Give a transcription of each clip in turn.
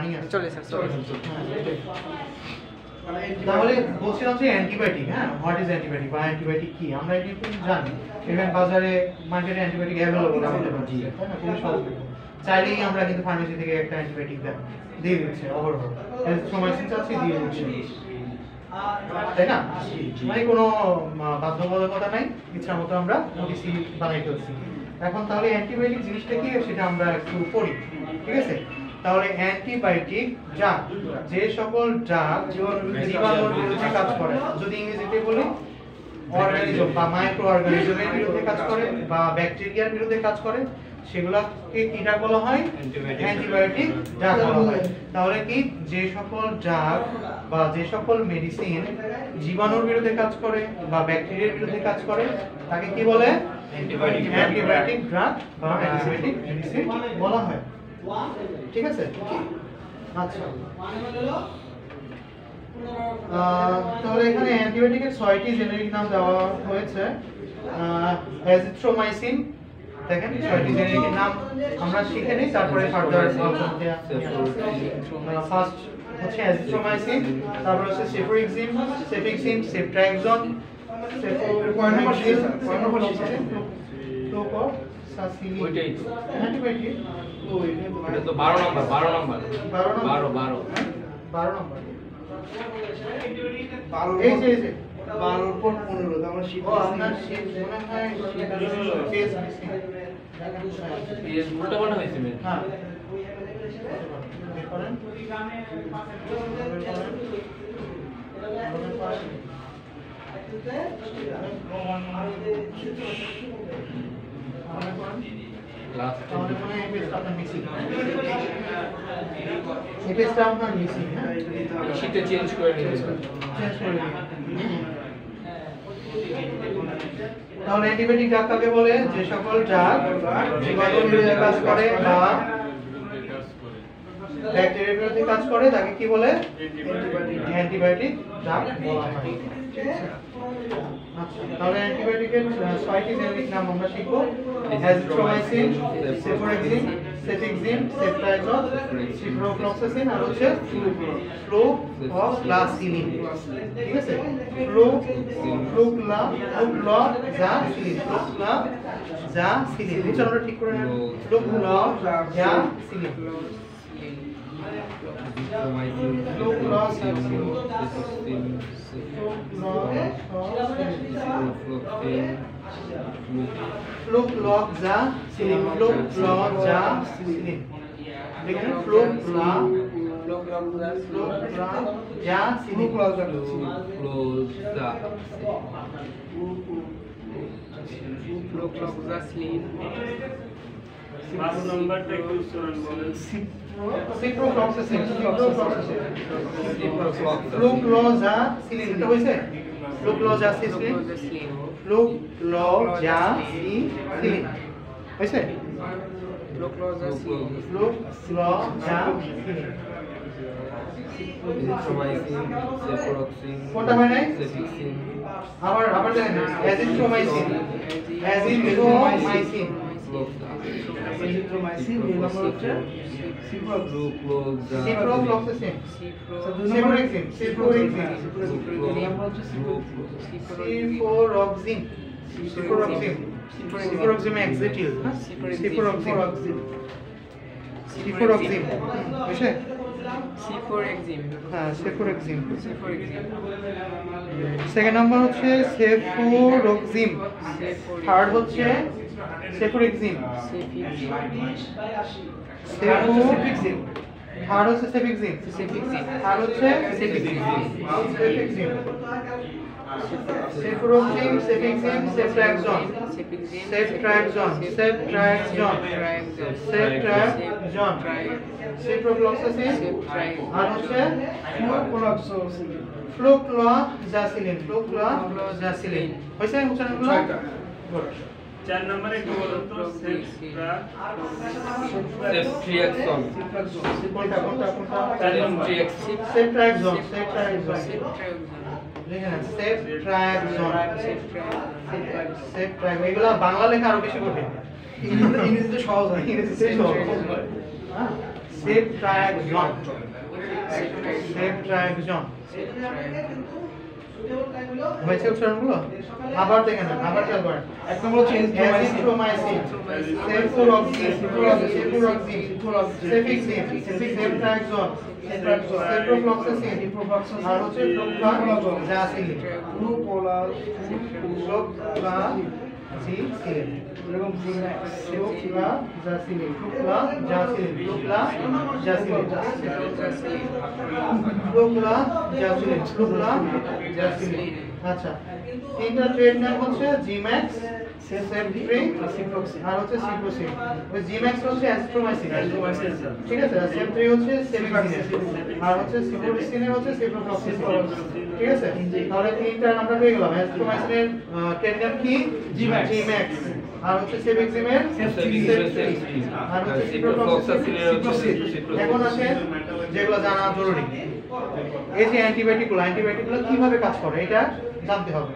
Running আছে চলে sir চলে তাহলে বলছিলাম যে অ্যান্টিবায়োটিক, হ্যাঁ, হোয়াট ইজ অ্যান্টিবায়োটিক বা অ্যান্টিবায়োটিক কি আমরা এটা জানি। ইভেন বাজারে মার্কেটে অ্যান্টিবায়োটিক অ্যাভেলেবল আমাদের কাছে, তাই না? খুবই সহজ, চাইলেই আমরা কিন্তু ফার্মেসি থেকে একটা অ্যান্টিবায়োটিক দিয়ে দিচ্ছে, অহরহ এজিথ্রোমাইসিন চাচ্ছি দিয়ে দিচ্ছে, তাই না? মানে কোনো বাধ্যবাধকতা নাই, ইচ্ছা মতো আমরা ওটিসি বানাই ফেলছি। এখন তাহলে অ্যান্টিবায়োটিক জিনিসটা কি সেটা আমরা একটু পড়ি, ঠিক আছে? তাহলে অ্যান্টিবায়োটিক ড্রাগ, যে সকল ড্রাগ জীবাণুর বিরুদ্ধে কাজ করে, যদি ইংরেজিতে বলি অর্গানিজম বা মাইক্রো অর্গানিজমের বিরুদ্ধে কাজ করে বা ব্যাকটেরিয়ার বিরুদ্ধে কাজ করে, সেগুলোকে কি ড্রাগ বলা হয়? অ্যান্টিবায়োটিক ড্রাগ বলা হয়। তাহলে কি যে সকল ড্রাগ বা যে সকল মেডিসিন জীবাণুর বিরুদ্ধে কাজ করে বা ব্যাকটেরিয়ার বিরুদ্ধে কাজ করে তাকে কি বলে? অ্যান্টিবায়োটিক ড্রাগ বা অ্যান্টিবায়োটিক মেডিসিন বলা হয়, ঠিক আছে? আচ্ছা, তাহলে এখানে অ্যান্টিবায়োটিকের 6টি জেনেরিক নাম দেওয়া হয়েছে। অ্যাজিথ্রোমাইসিন, দেখেন 6টি জেনেরিক নাম আমরা শিখে নিই, তারপরে ফার্দার আলোচনাতে ফার্স্ট হচ্ছে অ্যাজিথ্রোমাইসিন, তারপর হচ্ছে সেফোরিক্সিম, সেফিক্সিম, সেফট্রাক্সন, সেফোরোক্সিম, ফ্লুকোসাসিলিন। ওইটাই তো অ্যান্টিবায়োটিক এটা তো 12 নাম্বার 12 নাম্বার 12 এই যে 12 পর 15 আমরা শীত আপনার শীত মনে হয় পেজ মিসিং, পেজ উল্টা পাল্টা হয়েছে মেয়ে। হ্যাঁ বের করেন। লাস্ট তাহলে মনে হয় এই পেজটা আপনার মিসিং, এই পেজটা আপনার মিসিং, হ্যাঁ শীটে চেঞ্জ করে নিতে চেঞ্জ করে দিন। তাহলে অ্যান্টিবায়োটিক ড্রাগ কাকে বলে? যে সকল ড্রাগ জীবাণুর বিরুদ্ধে কাজ করে বা ব্যাকটেরিয়ার বিরুদ্ধে কাজ করে তাকে কি বলে? অ্যান্টিবায়োটিক ড্রাগ বলা হয়, ঠিক আছে? আচ্ছা, তাহলে অ্যান্টিবায়োটিকের 6টি জেনেরিক নাম আমরা শিখব। অ্যাজিথ্রোমাইসিন, সেফোরোক্সিম, সেফিক্সিম, সেফট্রাক্সন, সিপ্রোফ্লক্সাসিন আর হচ্ছে ফ্লুক্লোসাসিলিন, ঠিক আছে? ফ্লুক্লোজাসিলিন, উচ্চারণটা ঠিক করে নেন। ফ্লুক্লোজাসিলিন, ফ্লুক্লোজাসিলিন, দেখুন ফ্লুক্লোজাসিলিন। ফ্লুক্লোজাসিলিন পাঁচ নাম্বারটা একটু উচ্চারণ বলেন। সিপ্রোফ্লক্সাসিন, ফ্লুক্লোজাসিলিন, এটা হইছে? ফ্লুক্লোজাসিলিন, ফ্লুক্লোজাসিলিন হইছে? ফ্লুক্লোজাসিলিন কোনটা হয় নাই? আবার দেখেন, অ্যাজিথ্রোমাইসিন, অ্যাজিথ্রোমাইসিন, এজিথ্রোমাইসিন এই নাম্বার হচ্ছে সিপ্রোফ্লক্সাসিন, সেফোরোক্সিম, সেফোরোক্সিম, সিপ্রোক্সিম এক্সিটিল, সিপ্রোক্সিম, সিপ্রোক্সিম বুঝছে? সিফোরএক্সিম হ্যাঁ সেফোরোক্সিম। সিফোরএক্সিম সেকেন্ড নাম্বার হচ্ছে সেফোরোক্সিম, থার্ড হচ্ছে সেফোরোক্সিম, সেফোরোক্সিম, থার্ড হচ্ছে সেফিক্সিম, থার্ড হচ্ছে সেফিক্সিম, সেফোরোক্সিম, সেফিক্সিম, সেফট্রাক্সন, সেফট্রাক্সন, সেফট্রাক্সন, সেফট্রাক্সন, সিপ্রোফ্লক্সাসিন আর হচ্ছে ফ্লুক্লোজাসিলিন, ফ্লুক্লোজাসিলিন হইছে উচ্চারণগুলো? গুড। 4 নম্বরে একটু বলুন তো সেফট্রিয়াক্সন কোনটা কোনটা কোনটা? সেফট্রিয়াক্সন সেফট্রাক্সন, সেফট্রাক্সন, লিখেন সেফট্রাক্সন, সেফট্রাক্সন। এগুলা বাংলা লেখা আরো বেশি কঠিন, ইংরেজিতে সহজ হয়, ইংরেজিতে সহজ হয়। হ্যাঁ সেপ্ট্রাকজন হয়েছে উচ্চারণগুলো? আবার দেখেন, আবার খেয়াল করেন। এক নম্বর হচ্ছে এজিথ্রোমাইসিন, সেফুরক্সিন, সেফিক্সিন, সেফট্রাকজন, সেপ্রোফ্লক্সাসিন, আর হচ্ছে প্রোপ্লাজাসিলিন, প্রোপ্লাজাসিলিন, এরকম আচ্ছা, তিনটা ট্রেড নাম হচ্ছে জিম্যাক্স, সেফট্রি আর হচ্ছে সিপ্রোসিন। ওই জিম্যাক্স হচ্ছে অ্যাজিথ্রোমাইসিন, ঠিক আছে, আর সেফট্রি হচ্ছে সেফিক্সিন, আর হচ্ছে সিপ্রোসিনের হচ্ছে সেপ্রোফ্লক্সাসিন, ঠিক আছে। তাহলে তিনটা আমরা পেয়ে গেলাম। অ্যাজিথ্রোমাইসিনের ট্রেড নাম কি? জিম্যাক্স, আর হচ্ছে সেফিক্সিনের সেফট্রি, আর হচ্ছে সিপ্রোফ্লক্সাসিনের হচ্ছে সিপ্রোসিন। এখন আসেন যেগুলো জানা জরুরি, এই যে অ্যান্টিবায়োটিকগুলো কিভাবে কাজ করে এটা জানতে হবে।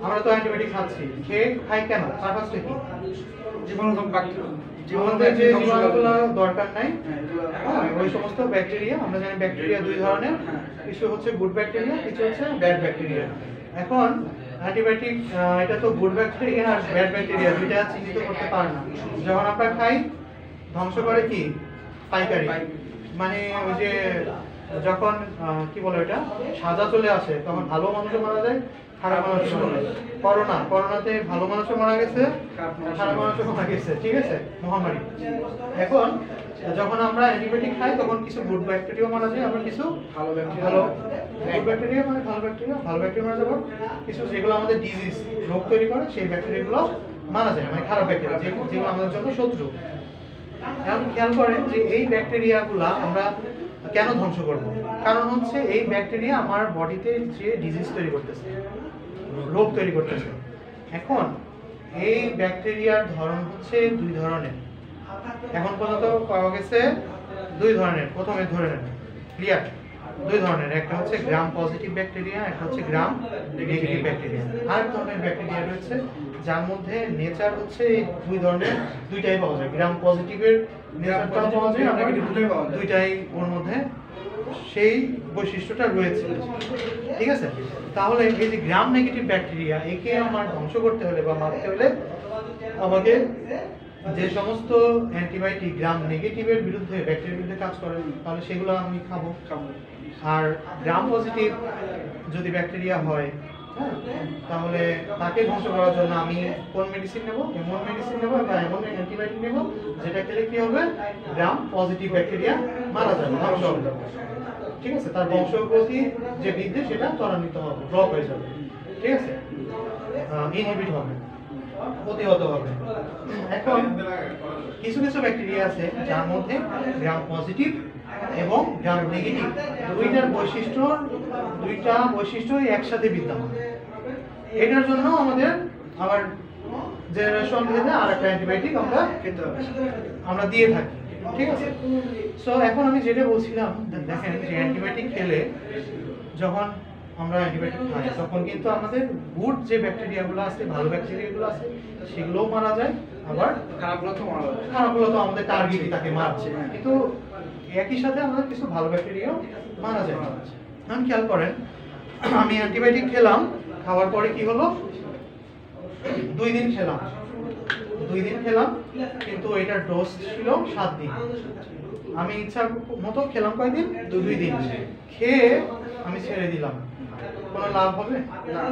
আমরা তো অ্যান্টিবায়োটিক খাচ্ছি, খেয়ে খাই কেন? তার কাজটা কি? জীবাণুদের যে জীবাণুগুলো দরকার নাই, ওই সমস্ত ব্যাকটেরিয়া, আমরা জানি ব্যাকটেরিয়া দুই ধরনের, কিছু হচ্ছে গুড ব্যাকটেরিয়া, কিছু হচ্ছে ব্যাড ব্যাকটেরিয়া। এখন অ্যান্টিবায়োটিক এটা তো গুড ব্যাকটেরিয়া আর ব্যাড ব্যাকটেরিয়া দুইটা চিহ্নিত করতে পারে না। যখন আমরা খাই ধ্বংস করে কি? পাইকারি, মানে ওই যে যখন কি বলে এটা সাজা চলে আসে তখন ভালো মানুষও মারা যায়, খারাপ মানুষও মারা যায়। করোনাতে ভালো মানুষও মারা গেছে, খারাপ মানুষও মারা গেছে, ঠিক আছে, মহামারী। এখন যখন আমরা অ্যান্টিবায়োটিক খাই তখন কিছু গুড ব্যাকটেরিয়া মারা যায়, আবার কিছু ভালো গুড ব্যাকটেরিয়া মানে ভালো ব্যাকটেরিয়া মারা যাবে, কিছু যেগুলো আমাদের ডিজিজ রোগ তৈরি করে সেই ব্যাকটেরিয়াগুলো মারা যায়, মানে খারাপ ব্যাকটেরিয়া যেগুলো আমাদের জন্য শত্রু। এখন খেয়াল করেন যে এই ব্যাকটেরিয়াগুলো আমরা কেন ধ্বংস করব? কারণ হচ্ছে এই ব্যাকটেরিয়া আমার বডিতে যে ডিজিজ তৈরি করতেছে, রোগ তৈরি করতেছে। এখন এই ব্যাকটেরিয়ার ধরন হচ্ছে দুই ধরনের, এখন পর্যন্ত পাওয়া গেছে দুই ধরনের। প্রথমে ধরে নেন, ক্লিয়ার? দুই ধরনের, একটা হচ্ছে গ্রাম পজিটিভ ব্যাকটেরিয়া, একটা হচ্ছে গ্রাম নেগেটিভ ব্যাকটেরিয়া। আর ধরনের ব্যাকটেরিয়া রয়েছে যার মধ্যে নেচার হচ্ছে এই দুই ধরনের, দুইটাই পাওয়া যায়। গ্রাম পজিটিভের নেচারটাও পাওয়া যায়, আবার দুইটাই ওর মধ্যে সেই বৈশিষ্ট্যটা রয়েছে, ঠিক আছে। তাহলে এই যে গ্রাম নেগেটিভ ব্যাকটেরিয়া, একে আমার ধ্বংস করতে হলে বা মারতে হলে আমাকে যে সমস্ত অ্যান্টিবায়োটিক গ্রাম নেগেটিভের বিরুদ্ধে, ব্যাকটেরিয়ার বিরুদ্ধে কাজ করে, তাহলে সেগুলো আমি খাবো। আর গ্রাম পজিটিভ যদি ব্যাকটেরিয়া হয়, হ্যাঁ, তাহলে তাকে ধ্বংস করার জন্য আমি কোন মেডিসিন নেব? এমন মেডিসিন নেব বা এমন অ্যান্টিবায়োটিক নেব যেটা খেলে কি হবে? গ্রাম পজিটিভ ব্যাকটেরিয়া মারা যাবে, ধ্বংস হবে, ঠিক আছে। তার বংশগতি যে বৃদ্ধি সেটা ত্বরান্বিত হবে, ব্লক হয়ে যাবে, ঠিক আছে, ইনহিবিট হবে, প্রতিহত হবে। এখন কিছু কিছু ব্যাকটেরিয়া আছে যার মধ্যে গ্রাম পজিটিভ এবং গ্রাম নেগেটিভ দুইটা বৈশিষ্ট্য একসাথে বিদ্যমান। এটার জন্য আমাদের আবার জেনারেশন ভেদে আরেকটা অ্যান্টিবায়োটিক আমরা দিয়ে থাকি, ঠিক আছে। সো এখন আমি যেটা বলছিলাম, দেখেন যে অ্যান্টিবায়োটিক খেলে যখন আমরা অ্যান্টিবায়োটিক খাই তখন কিন্তু আমাদের গুড যে ব্যাকটেরিয়াগুলো আছে, ভালো ব্যাকটেরিয়াগুলো আছে, সেগুলোও মারা যায়, আবার খারাপগুলো তো আমাদের টার্গেটই তাকে মারছে, কিন্তু একই সাথে আমাদের কিছু ভালো ব্যাকটেরিয়াও মারা যায়। এখন খেয়াল করেন, আমি অ্যান্টিবায়োটিক খেলাম, খাওয়ার পরে কি হলো? 2 দিন খেলাম, কিন্তু এটার ডোজ ছিল 7 দিন। আমি ইচ্ছা মতো খেলাম কয়দিন? 2 দিন। খেয়ে আমি ছেড়ে দিলাম, কোনো লাভ হবে না।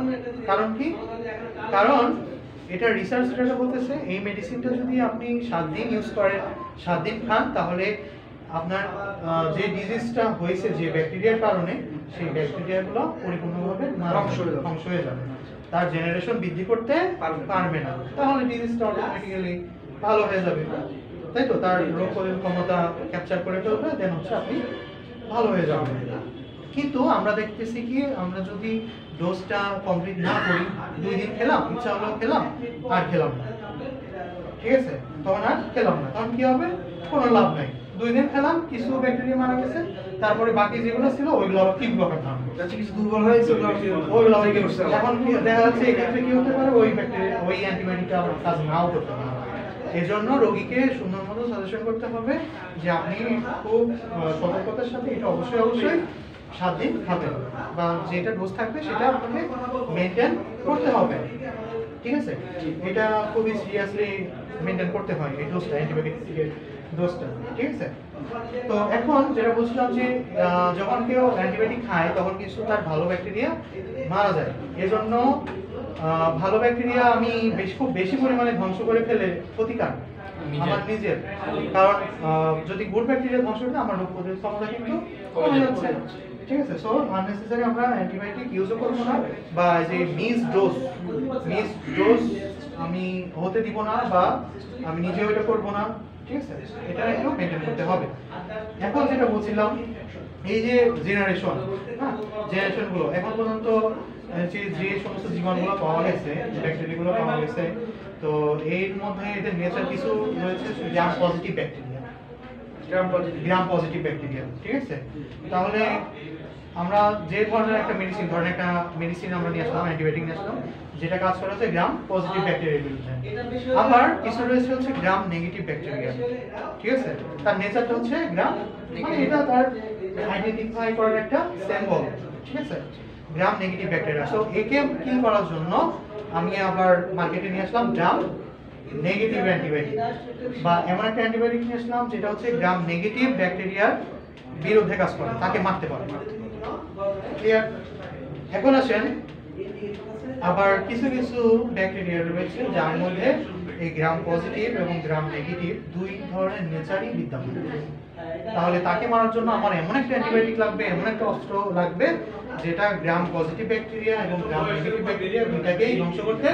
কারণ কি? কারণ এটা রিসার্চ যেটা বলতেছে, এই মেডিসিনটা যদি আপনি 7 দিন ইউজ করেন, 7 দিন খান, তাহলে আপনার যে ডিজিজটা হয়েছে যে ব্যাকটেরিয়ার কারণে, সেই ব্যাকটেরিয়াগুলো পরিপূর্ণভাবে ধ্বংস হয়ে যাবে, তার জেনারেশন বৃদ্ধি করতে পারবে না, তাহলে ডিজিজটা অটোমেটিক্যালি ভালো হয়ে যাবে, তাই তো? তার রোগ প্রতিরোধ ক্ষমতা ক্যাপচার করে ফেলবে, দেন হচ্ছে আপনি ভালো হয়ে যাবেন। কিন্তু আমরা দেখতেছি কি, আমরা যদি ডোজটা কমপ্লিট না করি, 2 দিন খেলাম, ইচ্ছা হলো খেলাম, আর খেলাম না, ঠিক আছে, তখন আর খেলাম না, তখন কি হবে? কোনো লাভ নাই। 2 দিন খেলাম, কিছু ব্যাকটেরিয়া মারা গেছে, তারপরে বাকি যেগুলো ছিল ওইগুলো আবার ঠিক ব্লকার ধারণ করছে, কিছু দুর্বল হয়েছে, ওইগুলো থেকে এখন কি দেখা যাচ্ছে, এক্ষেত্রে কি হতে পারে? ওই ব্যাকটেরিয়া, ওই অ্যান্টিবায়োটিকটা আমার কাজ নাও করতে পারে, এজন্য রোগীকে সুন্দর মতো সাজেশন করতে হবে যে আপনি খুব সতর্কতার সাথে এটা অবশ্যই 7 দিন খাবেন, বা যেটা ডোজ থাকবে সেটা আপনাকে মেনটেন করতে হবে। ঠিক আছে, এটা খুবই সিরিয়াসলি মেনটেন করতে হয় এই ডোজটা, অ্যান্টিবায়োটিকের ডোজটা। ঠিক আছে, তো এখন যেটা বলছিলাম যে যখন কেউ অ্যান্টিবায়োটিক খায় তখন কিছু তার ভালো ব্যাকটেরিয়া মারা যায়। এজন্য ভালো ব্যাকটেরিয়া আমি খুব বেশি পরিমাণে ধ্বংস করে ফেলে ক্ষতিকার আমার নিজের, কারণ যদি গুড ব্যাকটেরিয়া ধ্বংস করে আমার রোগ প্রতিরোধ ক্ষমতা কিন্তু কমে যাচ্ছে। ঠিক আছে, সো আননেসেসারি আমরা অ্যান্টিবায়োটিক ইউজও করবো না, বা যে মিস ডোজ আমি হতে দিব না, বা আমি নিজেও এটা করবো না। ঠিক আছে, এটা একটু মেনটেন করতে হবে। এখন যেটা বলছিলাম, এই যে জেনারেশন, হ্যাঁ জেনারেশনগুলো এখন পর্যন্ত যে সমস্ত জীবাণুগুলো পাওয়া গেছে, ব্যাকটেরিয়াগুলো পাওয়া গেছে, তো এর মধ্যে এদের নেচার কিছু রয়েছে গ্রাম পজিটিভ ব্যাকটেরিয়া, গ্রাম পজিটিভ ব্যাকটেরিয়া। ঠিক আছে, তাহলে আমরা যে ধরনের একটা মেডিসিন আমরা নিয়ে আসলাম, অ্যান্টিবায়োটিক নিয়ে আসলাম, যেটা কাজ করে হচ্ছে গ্রাম পজিটিভ ব্যাকটেরিয়ার বিরুদ্ধে। আবার কিছু রয়েছে হচ্ছে গ্রাম নেগেটিভ ব্যাকটেরিয়া। ঠিক আছে, তার নেচারটা হচ্ছে গ্রাম, মানে এটা তার আইডেন্টিফাই করার একটা সিম্বল। ঠিক আছে, গ্রাম নেগেটিভ ব্যাকটেরিয়া। সো একে কিল করার জন্য আমি আবার মার্কেটে নিয়ে আসলাম গ্রাম নেগেটিভ অ্যান্টিবায়োটিক, বা এমন একটা অ্যান্টিবায়োটিক নিয়ে আসলাম যেটা হচ্ছে গ্রাম নেগেটিভ ব্যাকটেরিয়ার বিরুদ্ধে কাজ করে, তাকে মারতে পারে। ক্লিয়ার? এখন আসেন, আবার কিছু ব্যাকটেরিয়া রয়েছে যার মধ্যে এই গ্রাম পজিটিভ এবং গ্রাম নেগেটিভ দুই ধরনের নেচারই বিদ্যমান। তাহলে তাকে মারার জন্য আমার এমন একটা অ্যান্টিবায়োটিক লাগবে, এমন একটা অস্ত্র লাগবে যেটা গ্রাম পজিটিভ ব্যাকটেরিয়া এবং গ্রাম নেগেটিভ ব্যাকটেরিয়া দুইটাকেই ধ্বংস করতে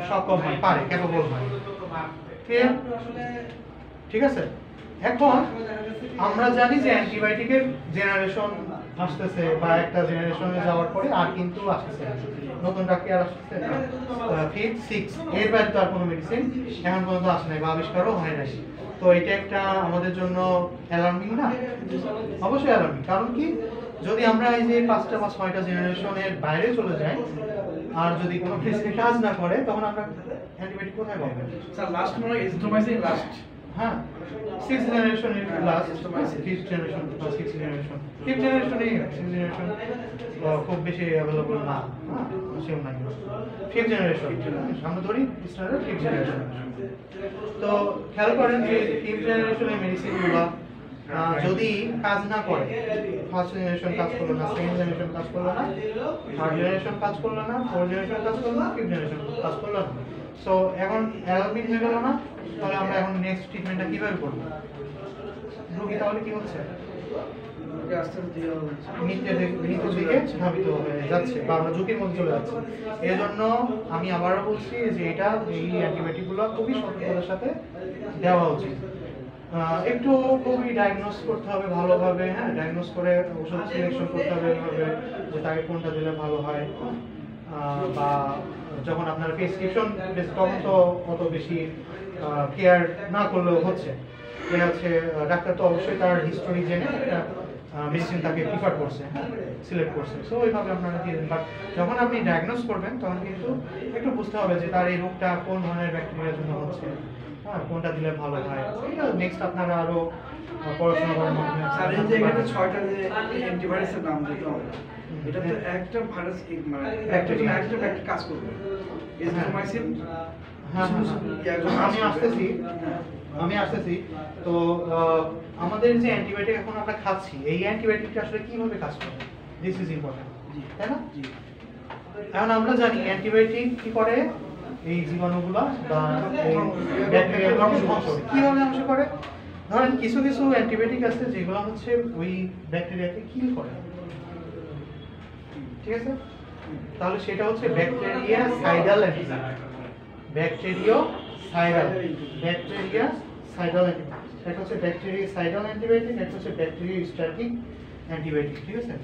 সক্ষম হয়, পারে, ক্যাপাবল হয়। ঠিক আছে, এখন আমরা জানি যে অ্যান্টিবায়োটিকের জেনারেশন আসতেছে, বা একটা জেনারেশনে যাওয়ার পরে আর কিন্তু আসতেছে নতুনটা কি আর আসতেছে 5, 6 এর বাইরে তো আর কোনো মেডিসিন এখন পর্যন্ত আসে নাই বা আবিষ্কারও হয় নাই। তো এটা একটা আমাদের জন্য অ্যালার্মিং না? অবশ্যই অ্যালার্মিং। কারণ কি, যদি আমরা এই যে 5টা বা 6টা জেনারেশনের বাইরে চলে যাই আর যদি কোনো মেডিসিন কাজ না করে, তখন আমরা অ্যান্টিবায়োটিক কোথায় পাবো? স্যার লাস্ট মনে হয় এজিথ্রোমাইসিন লাস্ট, হ্যাঁ 6 জেনারেশন এর লাস্ট, 5th জেনারেশন বা 6th জেনারেশন, 5th জেনারেশনে 6th জেনারেশন খুব বেশি अवेलेबल না, হ্যাঁ সেও নাই। 5th জেনারেশন আমরা ধরি স্ট্যান্ডার্ড 5th জেনারেশন। তো খেয়াল করেন যে 5th জেনারেশনের মেডিসিনগুলো যদি কাজ না করে, ফার্স্ট জেনারেশন কাজ করলো না, সেকেন্ড জেনারেশন কাজ করলো না, থার্ড জেনারেশন কাজ করলো না, ফোর্থ জেনারেশন কাজ করলো না, 5th জেনারেশন কাজ করলো না। সো এখন অ্যালার্মিং হয়ে গেল না? তাহলে আমরা এখন নেক্সট ট্রিটমেন্টটা কিভাবে করব? রোগী তাহলে কি হচ্ছে? মৃত্যুর দিকে ধাবিত হয়ে যাচ্ছে, বা আমরা ঝুঁকির মধ্যে চলে যাচ্ছি। এই জন্য আমি আবারও বলছি যে এটা এই অ্যান্টিবায়োটিকগুলো খুবই সতর্কতার সাথে দেওয়া উচিত। একটু খুবই ডায়াগনোস করতে হবে ভালোভাবে, হ্যাঁ ডায়াগনোস করে ওষুধ সিলেকশন করতে হবে এভাবে যে তাকে কোনটা দিলে ভালো হয়, বা যখন আপনার প্রেসক্রিপশন তখন তো অত বেশি কেয়ার না করলেও হচ্ছে। ডাক্তার তো অবশ্যই তার হিস্টোরি জেনে একটা মেডিসিন তাকে প্রিফার করছে, হ্যাঁ সিলেক্ট করছে। সো ওইভাবে আপনারা দিয়ে দেন। বাট যখন আপনি ডায়াগনোস করবেন তখন কিন্তু একটু বুঝতে হবে যে তার এই রোগটা কোন ধরনের ব্যাকটেরিয়ার জন্য হচ্ছে, হ্যাঁ কোনটা দিলে ভালো হয়। এটা নেক্সট আপনারা আরো পড়াশোনা করার মাধ্যমে। স্যার এই যে এখানে 6টা যে অ্যান্টিভাইরাসের নাম দিতে হবে, এটা তো একটা ভাইরাস মানে একটা কাজ করবে। এজিথ্রোমাইসিন আমি আসতেছি। তো আমাদের যে অ্যান্টিবায়োটিক এখন আমরা খাচ্ছি, এই অ্যান্টিবায়োটিকটা আসলে কিভাবে কাজ করে, দিস ইজ ইম্পর্টেন্ট, তাই না? এখন আমরা জানি অ্যান্টিবায়োটিক কি করে, এই জীবাণুগুলো বা ব্যাকটেরিয়া ধ্বংস করে। কিভাবে ধ্বংস করে? ধরেন কিছু অ্যান্টিবায়োটিক আছে যেগুলো হচ্ছে ওই ব্যাকটেরিয়াকে কিল করে। ঠিক আছে, তাহলে সেটা হচ্ছে ব্যাকটেরিয়াসাইডাল অ্যান্টিবায়োটিক, ব্যাকটেরিয়াসাইডাল অ্যান্টিবায়োটিক। একটা হচ্ছে ব্যাকটেরিয়াসাইডাল অ্যান্টিবায়োটিক, একটা হচ্ছে ব্যাকটেরিয়াস্ট্যাটিক অ্যান্টিবায়োটিক। ঠিক আছে,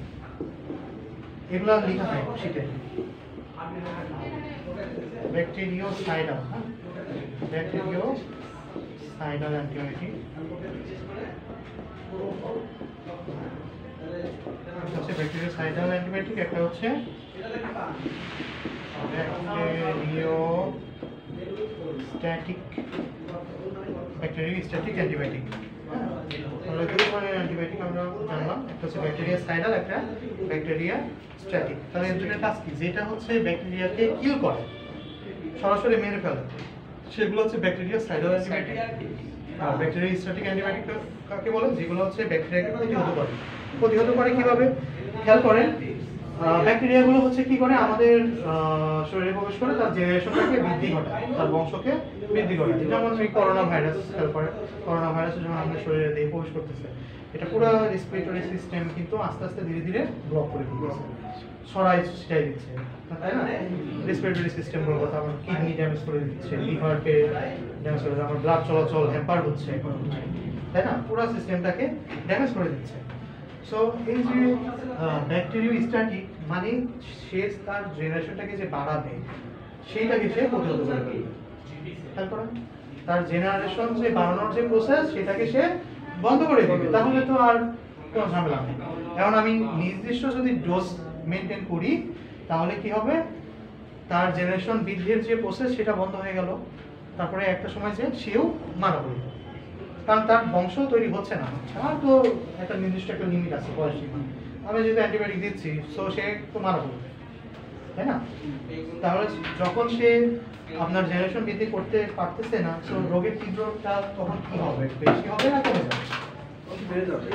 এগুলো লেখা থাকে শীটে, ব্যাকটেরিয়াসাইডাল, হ্যাঁ ব্যাকটেরিয়াসাইডাল অ্যান্টিবায়োটিক হচ্ছে ব্যাকটেরিয়াসাইডাল অ্যান্টিবায়োটিক, একটা হচ্ছে ব্যাকটেরিয়াস্ট্যাটিক অ্যান্টিবায়োটিক। আমরা দুই ধরনের অ্যান্টিবায়োটিক আমরা জানলাম, একটা হচ্ছে ব্যাকটেরিয়াসাইডাল, একটা ব্যাকটেরিয়াস্ট্যাটিক। তাহলে এর দুটো কাজ কি? যেটা হচ্ছে ব্যাকটেরিয়াকে কিল করে, সরাসরি মেরে ফেলে, সেগুলো হচ্ছে ব্যাকটেরিয়াসাইডাল অ্যান্টিবায়োটিক। আর ব্যাকটেরিয়াস্ট্যাটিক অ্যান্টিবায়োটিক কাকে বলে? যেগুলো হচ্ছে ব্যাকটেরিয়াকে প্রতিহত করে। প্রতিহত করে কিভাবে? খেয়াল করেন, ব্যাকটেরিয়াগুলো হচ্ছে কি করে? আমাদের শরীরে প্রবেশ করে তার জেনারেশনটাকে বৃদ্ধি ঘটায়, তার বংশকে বৃদ্ধি ঘটায়। যেমন এই করোনা ভাইরাস, খেয়াল করেন করোনা ভাইরাস যখন আমাদের শরীরে দিয়ে প্রবেশ করতেছে, এটা পুরো রেসপিরেটরি সিস্টেম কিন্তু আস্তে আস্তে ধীরে ধীরে ব্লক করে দিচ্ছে, ছিটাই দিচ্ছে, তাই না? রেসপিরেটরি সিস্টেম বলবো, তারপর কিডনি ড্যামেজ করে দিচ্ছে, লিভারকে ড্যামেজ করে দিচ্ছে, আমার ব্লাড চলাচল হ্যাম্পার হচ্ছে, তাই না? পুরো সিস্টেমটাকে ড্যামেজ করে দিচ্ছে। সো এই যে ব্যাকটেরিয়াস্ট্যাটিক মানে সে তার জেনারেশনটাকে যে বাড়াবে সেইটাকে সে প্রতিহত করে ফেলবে। খেয়াল করেন, তার জেনারেশন যে বাড়ানোর যে প্রসেস সেটাকে সে বন্ধ করে দিবে, তাহলে তো আর কোনো ঝামেলা নেই। এখন আমি নির্দিষ্ট যদি ডোজ মেনটেন করি তাহলে কি হবে? তার জেনারেশন বৃদ্ধির যে প্রসেস সেটা বন্ধ হয়ে গেল, তারপরে একটা সময় যে সেও মারা পড়বে, কারণ তার বংশ তৈরি হচ্ছে না। আমার তো একটা নির্দিষ্ট একটা লিমিট আছে, বয়স লিমিট। আমি যেহেতু অ্যান্টিবায়োটিক দিচ্ছি, সো সে তো মারা পড়বে, তাই না? তাহলে যখন সে আপনার জেনারেশন বৃদ্ধি করতে পারতেছে না, সো রোগের তীব্রতা তখন কি হবে? বেশি হবে না কমে যাবে? বেড়ে যাবে।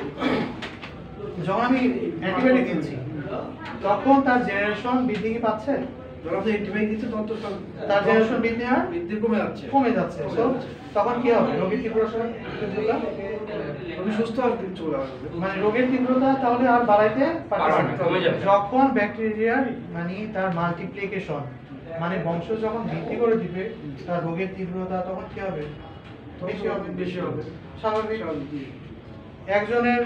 যখন আমি অ্যান্টিবায়োটিক দিচ্ছি তখন তার জেনারেশন বৃদ্ধি কি পাচ্ছে? যখন আপনি অ্যান্টিবায়োটিক দিচ্ছেন তখন তো তার জেনারেশন বৃদ্ধি আর বৃদ্ধি কমে যাচ্ছে। সো তখন কি হবে? রোগের তীব্রতা আপনি সুস্থ আসবেন, চলে আসবে। মানে রোগের তীব্রতা তাহলে আর বাড়াইতে পারছে না। কমে যাবে। যখন ব্যাকটেরিয়ার মানে তার মাল্টিপ্লিকেশন মানে বংশ যখন বৃদ্ধি করে দিবে, তার রোগের তীব্রতা তখন কি হবে? বেশি হবে। স্বাভাবিক। একজনের,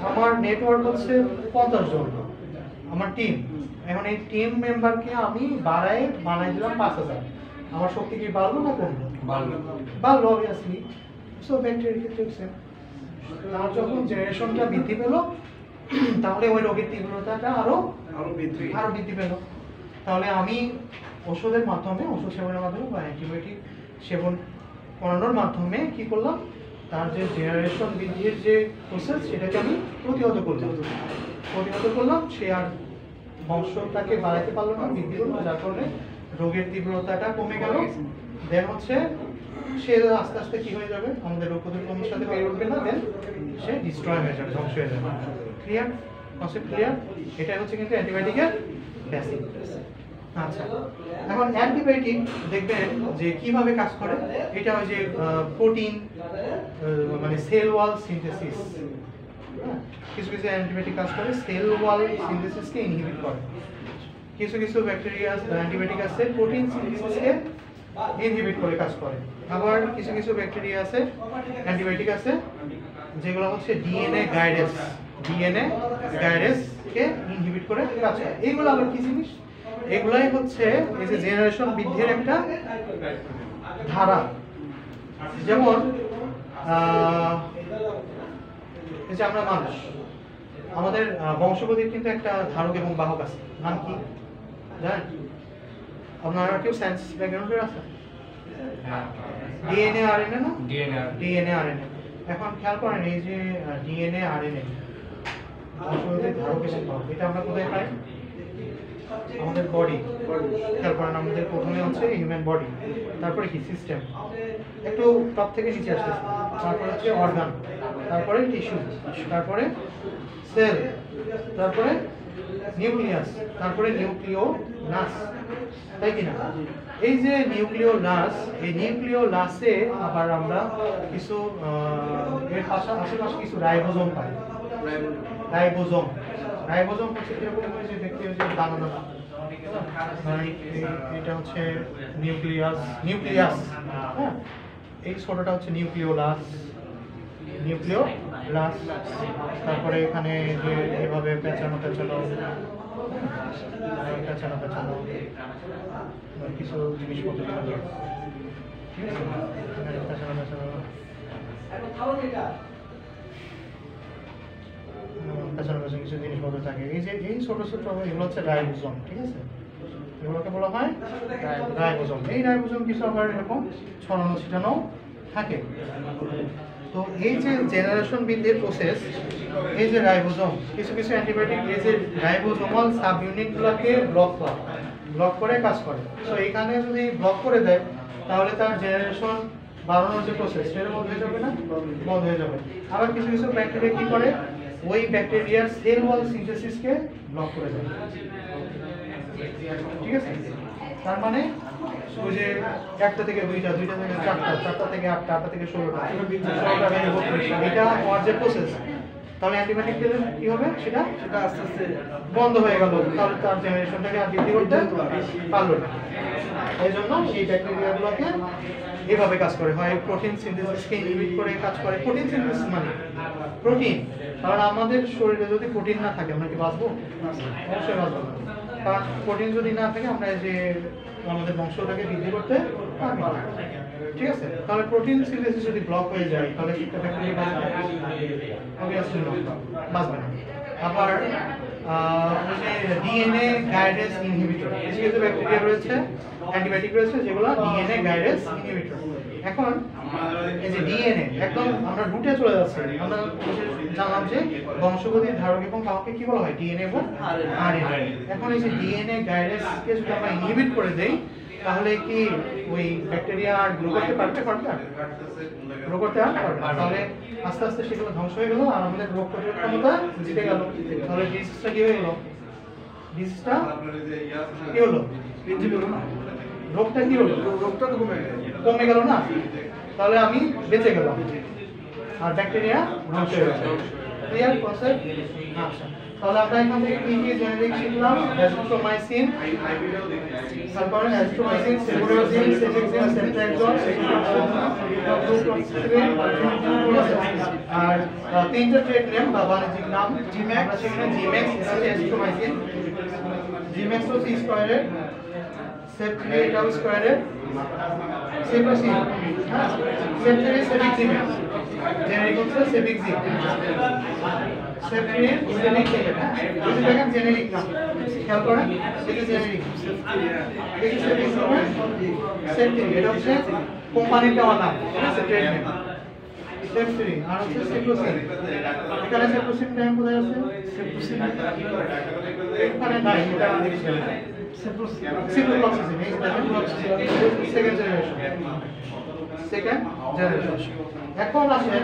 আমার নেটওয়ার্ক হচ্ছে 50 জন, আমার টিম। এখন এই টিম মেম্বারকে আমি বানাই দিলাম 5000। আমার শক্তি কি বাড়লো না কমলো? বাড়লো অবভিয়াসলি। সো ব্যাকটেরিয়ার ক্ষেত্রে সেম। তার যখন জেনারেশনটা বৃদ্ধি পেল তাহলে ওই রোগের তীব্রতাটা আরো বৃদ্ধি পেল। তাহলে আমি ওষুধের মাধ্যমে, ওষুধ সেবনের মাধ্যমে বা অ্যান্টিবায়োটিক সেবন করানোর মাধ্যমে কি করলাম? তার যে জেনারেশন বৃদ্ধির যে প্রসেস সেটাকে আমি প্রতিহত করলাম। সে আর বংশটাকে বাড়াইতে পারলো না, বৃদ্ধি করলো, যার কারণে রোগের তীব্রতাটা কমে গেল। দেন হচ্ছে সে আস্তে আস্তে কি হয়ে যাবে? আমাদের রোগ প্রতিরোধ ক্ষমতার সাথে পেরে উঠবে না, দেন সে ডিস্ট্রয় হয়ে যাবে, ধ্বংস হয়ে যাবে। ক্লিয়ার? Concept clear? এটাই হচ্ছে কিন্তু অ্যান্টিবায়োটিকের বেসিক। আচ্ছা, এখন অ্যান্টিবায়োটিক দেখবেন যে কিভাবে কাজ করে। এটা ওই যে প্রোটিন মানে সেল ওয়াল সিনথেসিস, কিছু কিছু অ্যান্টিবায়োটিক কাজ করে সেল ওয়াল সিনথেসিসকে ইনহিবিট করে। কিছু কিছু ব্যাকটেরিয়া অ্যান্টিবায়োটিক আছে প্রোটিন সিনথেসিসকে ইনহিবিট করে কাজ করে। আবার কিছু কিছু ব্যাকটেরিয়া আছে, অ্যান্টিবায়োটিক আছে যেগুলো হচ্ছে ডিএনএ গাইরেসকে ইনহিবিট করে কাজ করে। এইগুলো আবার কি জিনিস? এগুলাই হচ্ছে এই যে জেনারেশন বৃদ্ধির একটা ধারা। যেমন এই যে আমরা মানুষ, আমাদের বংশগতির কিন্তু একটা ধারক এবং বাহক আছে, নাম কি জানেন? আপনারা কেউ সায়েন্স ব্যাকগ্রাউন্ডের আছে? ডিএনএ আরএনএ না? DNA RNA. এখন খেয়াল করেন এই যে ডিএনএ আরএনএ বংশগতির ধারক এবং বাহক, এটা আমরা কোথায় পাই? আমাদের বডি। খেয়াল করেন, আমাদের প্রথমে হচ্ছে হিউম্যান বডি, তারপরে কি সিস্টেম, একটু টপ থেকে নিচে আসতেছে, তারপরে হচ্ছে অর্গান, তারপরে টিস্যু, তারপরে সেল, তারপরে নিউক্লিয়াস, তারপরে নিউক্লিওলাস, তাই কি না? এই যে নিউক্লিওলাস, এই নিউক্লিওলাসে আবার আমরা কিছু এর আশেপাশে কিছু রাইবোজোম পাই। রাইবোজোম হচ্ছে কিরকম? ওই যে দেখতে হচ্ছে দানা দানা, এটা হচ্ছে নিউক্লিয়াস। হ্যাঁ, এই ছোটটা হচ্ছে নিউক্লিওলাস। তারপরে এখানে যে এভাবে পেঁচানো কিছু জিনিসপত্র, ঠিক আছে, পেঁচানো কিছু জিনিসপত্র থাকে। এই যে এই ছোট ছোট এগুলো হচ্ছে রাইবোজোম, ঠিক আছে? এগুলোকে বলা হয় রাইবোজোম। এই রাইবোজোম কিছু আবার এরকম ছড়ানো ছিটানো থাকে। তো এই যে জেনারেশন বৃদ্ধির প্রসেস, এই যে রাইবোজোম, কিছু কিছু অ্যান্টিবায়োটিক এই যে রাইবোজোমাল সাব ইউনিটগুলোকে ব্লক করে কাজ করে। তো এখানে যদি ব্লক করে দেয় তাহলে তার জেনারেশন বাড়ানোর যে প্রসেস সেটা বন্ধ হয়ে যাবে না, বন্ধ হয়ে যাবে। আবার কিছু কিছু ব্যাকটেরিয়া কি করে, ওই ব্যাকটেরিয়ার সেল ওয়াল সিনথেসিসকে ব্লক করে দেয়। ঠিক আছে, তার মানে ওই যে 1টা থেকে 2টা, 2টা থেকে 4টা, 4টা থেকে 8টা, 8টা থেকে 16টা, 16টা থেকে 32টা, এটা হওয়ার যে প্রসেস, তাহলে অ্যান্টিবায়োটিক দিলে কি হবে, সেটা আস্তে আস্তে বন্ধ হয়ে গেল, তাহলে তার জেনারেশনটাকে আর বৃদ্ধি করতে পারলো না। এই জন্য এই ব্যাকটেরিয়াগুলোকে এভাবে কাজ করে, হয় প্রোটিন সিনথেসিসকে ইনহিবিট করে কাজ করে। প্রোটিন সিনথেসিস মানে প্রোটিন, কারণ আমাদের শরীরে যদি প্রোটিন না থাকে আমরা কি বাঁচবো? অবশ্যই বাঁচবো না। কারণ প্রোটিন যদি না থাকে আমরা এই যে আমাদের বংশটাকে বৃদ্ধি করতে পারবো না। ঠিক আছে, তাহলে প্রোটিন সিনথেসিস যদি ব্লক হয়ে যায় তাহলে একটা ব্যাকটেরিয়া বাঁচবে? অবভিয়াসলি বাঁচবে না। আবার ওই যে ডিএনএ গাইডেন্স ইনহিবিটর, কিছু কিছু ব্যাকটেরিয়া রয়েছে, অ্যান্টিবায়োটিক রয়েছে যেগুলো ডিএনএ গাইডেন্স ইনহিবিটর। এখন এই যে ডিএনএ একদম আমরা রুটে চলে যাচ্ছি, আমরা জানলাম যে বংশগতির ধারক এবং বাহককে কি বলা হয়, ডিএনএ এবং আরএনএ। এখন এই যে ডিএনএ গাইডেন্সকে যদি আমরা ইনহিবিট করে দেই তাহলে কি ওই ব্যাকটেরিয়া আর গ্রো করতে পারবে? গ্রো করতে আর পারবে না। তাহলে আস্তে আস্তে সেগুলো ধ্বংস হয়ে গেল আর আমাদের রোগ প্রতিরোধ ক্ষমতা জিতে গেল। তাহলে ডিজিজটা কি হয়ে গেল? ডিজিজটা কি হলো? বৃদ্ধি পেল না, রোগটা কি হলো? রোগটা তো কমে গেল না, তাহলে আমি বেঁচে গেলাম আর ব্যাকটেরিয়া ধ্বংস হয়ে গেল। Clear concept? আচ্ছা, তাহলে আমরা এখান থেকে কি কি জেনেরিক শিখলাম? অ্যাজিথ্রোমাইসিন, তারপরে অ্যাজিথ্রোমাইসিন, সেফুরাজিন, সেফেক্সিন, সেফট্রাক্সন, আর তিনটা ট্রেড নেম বা বাণিজ্যিক নাম। জিম্যাক্স, জিম্যাক্স অ্যাজিথ্রোমাইসিন, জিম্যাক্স হচ্ছে স্কয়ারের, সেফট্রি এটাও স্কয়ারের, সেফ্রোসিন, হ্যাঁ, সেফট্রি সেফিক্সিন, জেনেরিক হচ্ছে সেফিক্সিন, সেফট্রি সেফিক্সিন, হ্যাঁ, এই দেখেন জেনেরিক নাম, খেয়াল করেন, এটা জেনেরিক, এই সেফিক্সিন, সেফট্রি এটা হচ্ছে কোম্পানির দেওয়া নাম, ট্রেড নেম, সেফট্রি আর হচ্ছে সেফ্রোসিন। এখানে সেফ্রোসিন টাইম কোথায় আছে? সেফ্রোসিন এখানে নাই, এটা সিপ্রোফ্লক্সাসিন, এই সেকেন্ড জেনারেশন, এখন আসেন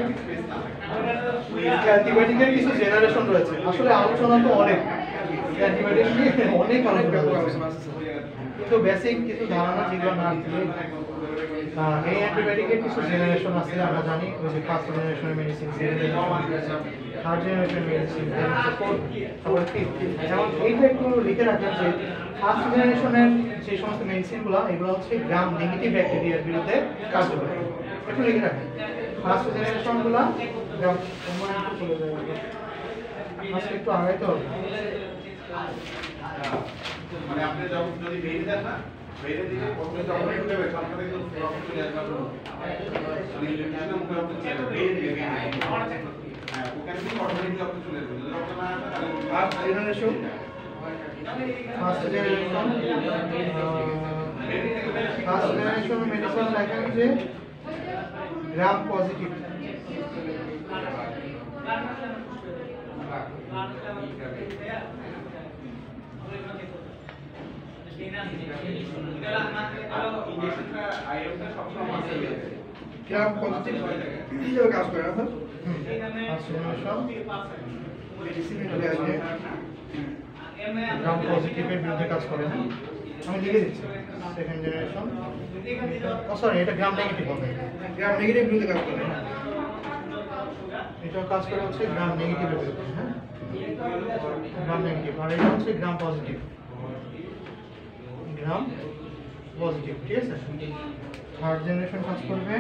অ্যান্টিবায়োটিকের কিছু জেনারেশন রয়েছে। আসলে আলোচনা তো অনেক, অ্যান্টিবায়োটিক নিয়ে অনেক আলোচনা, কিন্তু বেসিক কিছু ধারণা যেগুলো না দিয়ে এই অ্যান্টিবায়োটিকের কিছু জেনারেশন আছে আমরা জানি। ওই যে ফার্স্ট জেনারেশনের medicine, second generation, third generation medicine, তারপরে ফিফথ। যেমন এইটা একটু লিখে রাখেন যে ফার্স্ট জেনারেশনের যে সমস্ত মেডিসিনগুলো এগুলো হচ্ছে গ্রাম নেগেটিভ ব্যাকটেরিয়ার বিরুদ্ধে কাজ করে। একটু লিখে রাখেন ফার্স্ট জেনারেশনগুলো গ্রাম, চলে যায় আজকে একটু আগাইতে হবে। মানে আপনি যখন যদি মেইল দেন না, মেইলে দিলে প্রথমে যখন উঠে যাবে সামনে থেকে প্রবলেম চলে আসবে আপনার মানে ইলেকট্রিশিয়ান মুখে আপনি মেইল দিয়ে হ্যাঁ ওখানে কি অটোমেটিকলি আপনি চলে আসবে। যদি আপনি না তাহলে ফার্স্ট জেনারেশন মেডিসিন লেখেন যে গ্রাম পজিটিভ, ইনজেকশনটা আইএমটা সবসময় মাসে দিয়ে দেয়। গ্রাম পজিটিভ হিসেবে কাজ করে না, মেডিসিন চলে আসবে, গ্রাম পজিটিভের বিরুদ্ধে কাজ করে না। আমি লিখে দিচ্ছি সেকেন্ড জেনারেশন, সরি এটা গ্রাম নেগেটিভ হবে, গ্রাম নেগেটিভ বিরুদ্ধে কাজ করে। এটা কাজ করে হচ্ছে গ্রাম নেগেটিভের বিরুদ্ধে, হ্যাঁ গ্রাম নেগেটিভ, আর এটা হচ্ছে গ্রাম পজিটিভ, গ্রাম পজিটিভ। ঠিক আছে, থার্ড জেনারেশন কাজ করবে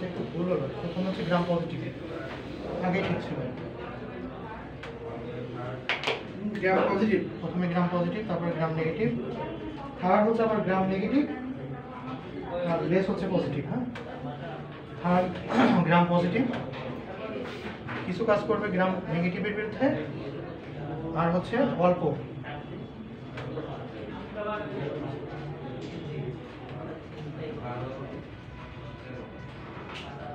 একটু ভুল হলো, প্রথম হচ্ছে গ্রাম পজিটিভ, আগে ঠিক ছিল, গ্রাম পজিটিভ, প্রথমে গ্রাম পজিটিভ তারপরে গ্রাম নেগেটিভ, থার্ড হচ্ছে আবার গ্রাম নেগেটিভ আর লেস হচ্ছে পজিটিভ। হ্যাঁ আর গ্রাম পজিটিভ, কিছু কাজ করবে গ্রাম নেগেটিভের বিরুদ্ধে, আর হচ্ছে অল্প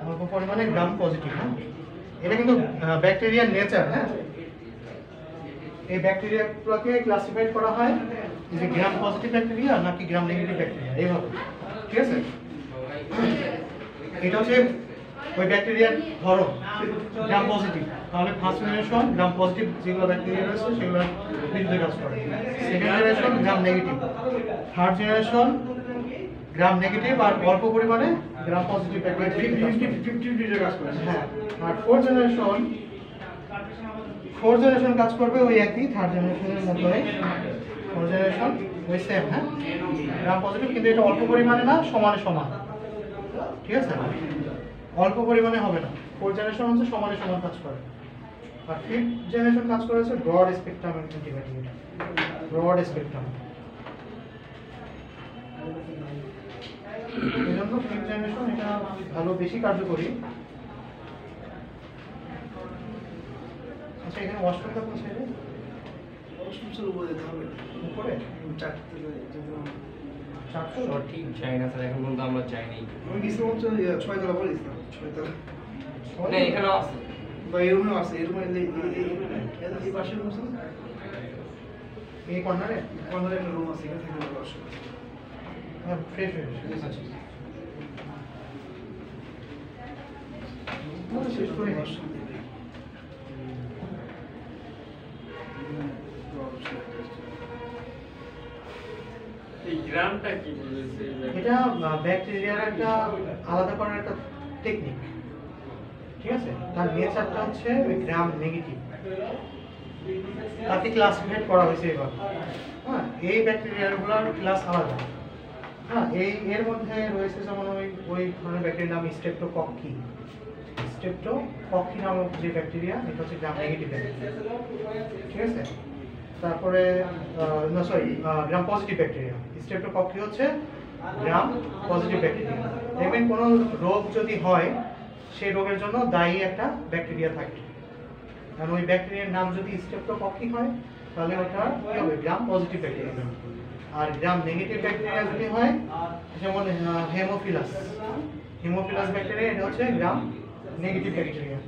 অল্প পরিমাণে গ্রাম পজিটিভ। হ্যাঁ, এটা কিন্তু ব্যাকটেরিয়ার নেচার। হ্যাঁ, এই ব্যাকটেরিয়াগুলোকে ক্লাসিফাইড করা হয় যে গ্রাম পজিটিভ ব্যাকটেরিয়া নাকি গ্রাম নেগেটিভ ব্যাকটেরিয়া, এইভাবে। ঠিক আছে, এটা হচ্ছে ওই ব্যাকটেরিয়ার ধরন গ্রাম পজিটিভ। তাহলে ফার্স্ট জেনারেশন গ্রাম পজিটিভ যেগুলো ব্যাকটেরিয়া রয়েছে সেগুলো বিরুদ্ধে কাজ করে। Second generation gram negative, third generation gram negative আর অল্প পরিমাণে গ্রাম পজিটিভ ব্যাকটেরিয়া। 50 কাজ করে। হ্যাঁ, আর ফোর্থ জেনারেশন কাজ করবে ওই একই থার্ড জেনারেশনের মতোই। ফোর্থ জেনারেশন ওই সেম। হ্যাঁ, গ্রাম পজিটিভ, কিন্তু এটা অল্প পরিমাণে না, সমানে সমান। ঠিক আছে, অল্প পরিমাণে হবে না। ফোর্থ জেনারেশন হচ্ছে সমানে সমান কাজ করে। আর ফিফথ জেনারেশন কাজ করে হচ্ছে ব্রড স্পেকট্রাম অ্যান্টিবায়োটিক। এটা ব্রড স্পেকট্রাম, এই জন্য ফিফথ জেনারেশন এটা ভালো বেশি কার্যকরী। আচ্ছা, এখানে ওয়াশরুমটা কোন সাইডে? উপরে যেতে হবে। উপরে 400 সঠিক যাই না স্যার, এখন পর্যন্ত আমরা যাইনি। আমি গেছিলাম হচ্ছে 6 তলা পরে গেছিলাম, 6 তলা। না, এখানেও আছে। বা এই রুমেও আছে, এই রুমে এই পাশে রুম আছে না? এই কর্নারে কর্নারে একটা রুম আছে, এখানে থেকে বসে। হ্যাঁ, ফ্রেশ হয়ে গেছে। আচ্ছা। শেষ করে নিস। এই গ্রামটা কি বলেছে? এটা ব্যাকটেরিয়ার একটা আলাদা করার একটা টেকনিক। ঠিক আছে, তার নেচারটা হচ্ছে গ্রাম নেগেটিভ, তাকে ক্লাসিফাইড করা হয়েছে এবার। হ্যাঁ, এই ব্যাকটেরিয়াগুলোর ক্লাস আলাদা। হ্যাঁ, এর মধ্যে রয়েছে যেমন ওই ধরনের ব্যাকটেরিয়ার নাম স্ট্রেপ্টোকক্কি। স্ট্রেপ্টোকক্কি নামক যে ব্যাকটেরিয়া, এটা হচ্ছে গ্রাম নেগেটিভ ব্যাকটেরিয়া। ঠিক আছে, তারপরে না সরি গ্রাম পজিটিভ ব্যাকটেরিয়া। স্ট্রেপ্টোকক্কি হচ্ছে গ্রাম পজিটিভ ব্যাকটেরিয়া। দেখবেন কোনো রোগ যদি হয়, সেই রোগের জন্য দায়ী একটা ব্যাকটেরিয়া থাকে, কারণ ওই ব্যাকটেরিয়ার নাম যদি স্ট্রেপ্টোকক্কি হয় তাহলে ওটা কি হবে? Gram positive bacteria. আর গ্রাম নেগেটিভ ব্যাকটেরিয়া যদি হয়, যেমন হেমোফিলাস ব্যাকটেরিয়া, এটা হচ্ছে গ্রাম নেগেটিভ ব্যাকটেরিয়া।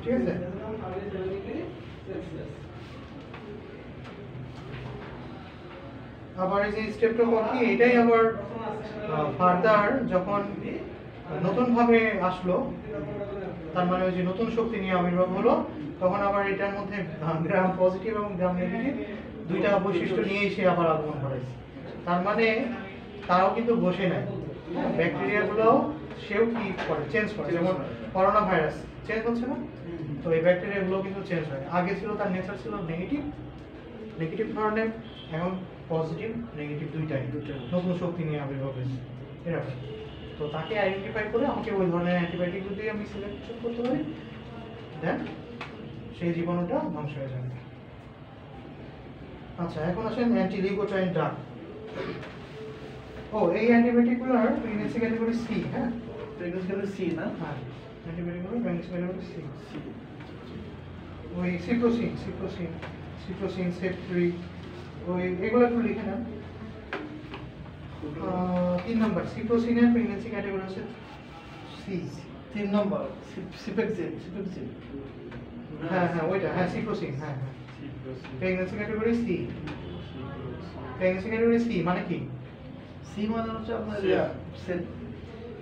ঠিক আছে, আবার এই যে স্ট্রেপ্টোকক্কি, এটাই আবার ফার্দার যখন নতুন ভাবে আসলো, তার মানে ওই যে নতুন শক্তি নিয়ে আবির্ভাব হলো, তখন আবার এটার মধ্যে গ্রাম পজিটিভ এবং গ্রাম নেগেটিভ দুইটা বৈশিষ্ট্য নিয়েই সে আবার আগমন করেছে। তার মানে তারাও কিন্তু বসে নাই, ব্যাকটেরিয়াগুলো সেও কি করে, চেঞ্জ করে। যেমন করোনা ভাইরাস চেঞ্জ হচ্ছে না, তো এই ব্যাকটেরিয়াগুলো কিন্তু চেঞ্জ হয়। আগে ছিল তার নেচার ছিল নেগেটিভ ধরনের, এখন পজিটিভ নেগেটিভ দুইটাই নতুন শক্তি নিয়ে আবির্ভাব হয়েছে এরকম। তো তাকে আইডেন্টিফাই করে আমাকে ওই ধরনের অ্যান্টিবায়োটিক যদি আমি সিলেকশন করতে পারি, দেন সেই জীবাণুটা ধ্বংস হয়ে যাবে। আচ্ছা, এখন আসেন অ্যান্টিলিউকোট্রাইন ড্রাগ। ও, এই অ্যান্টিবায়োটিকগুলোর প্রেগন্যান্সি ক্যাটাগরি সি। হ্যাঁ, প্রেগন্যান্সি ক্যাটাগরি সি না? হ্যাঁ, অ্যান্টিবায়োটিকগুলো প্রেগন্যান্সি ক্যাটাগরি সি। ওই সিপ্রোসিন, সেপ্ট্রি, ওই এগুলো একটু লিখে নেন। 3 নম্বর সিপ্রোসিনের প্রেগন্যান্সি ক্যাটাগরি হচ্ছে সি। 3 নম্বর সিপেক্সিন। হ্যাঁ, ওইটা, হ্যাঁ, সিপ্রোসিন। হ্যাঁ, pregnancy category C. Pregnancy category C মানে কি? সি মানে হচ্ছে আপনার সেট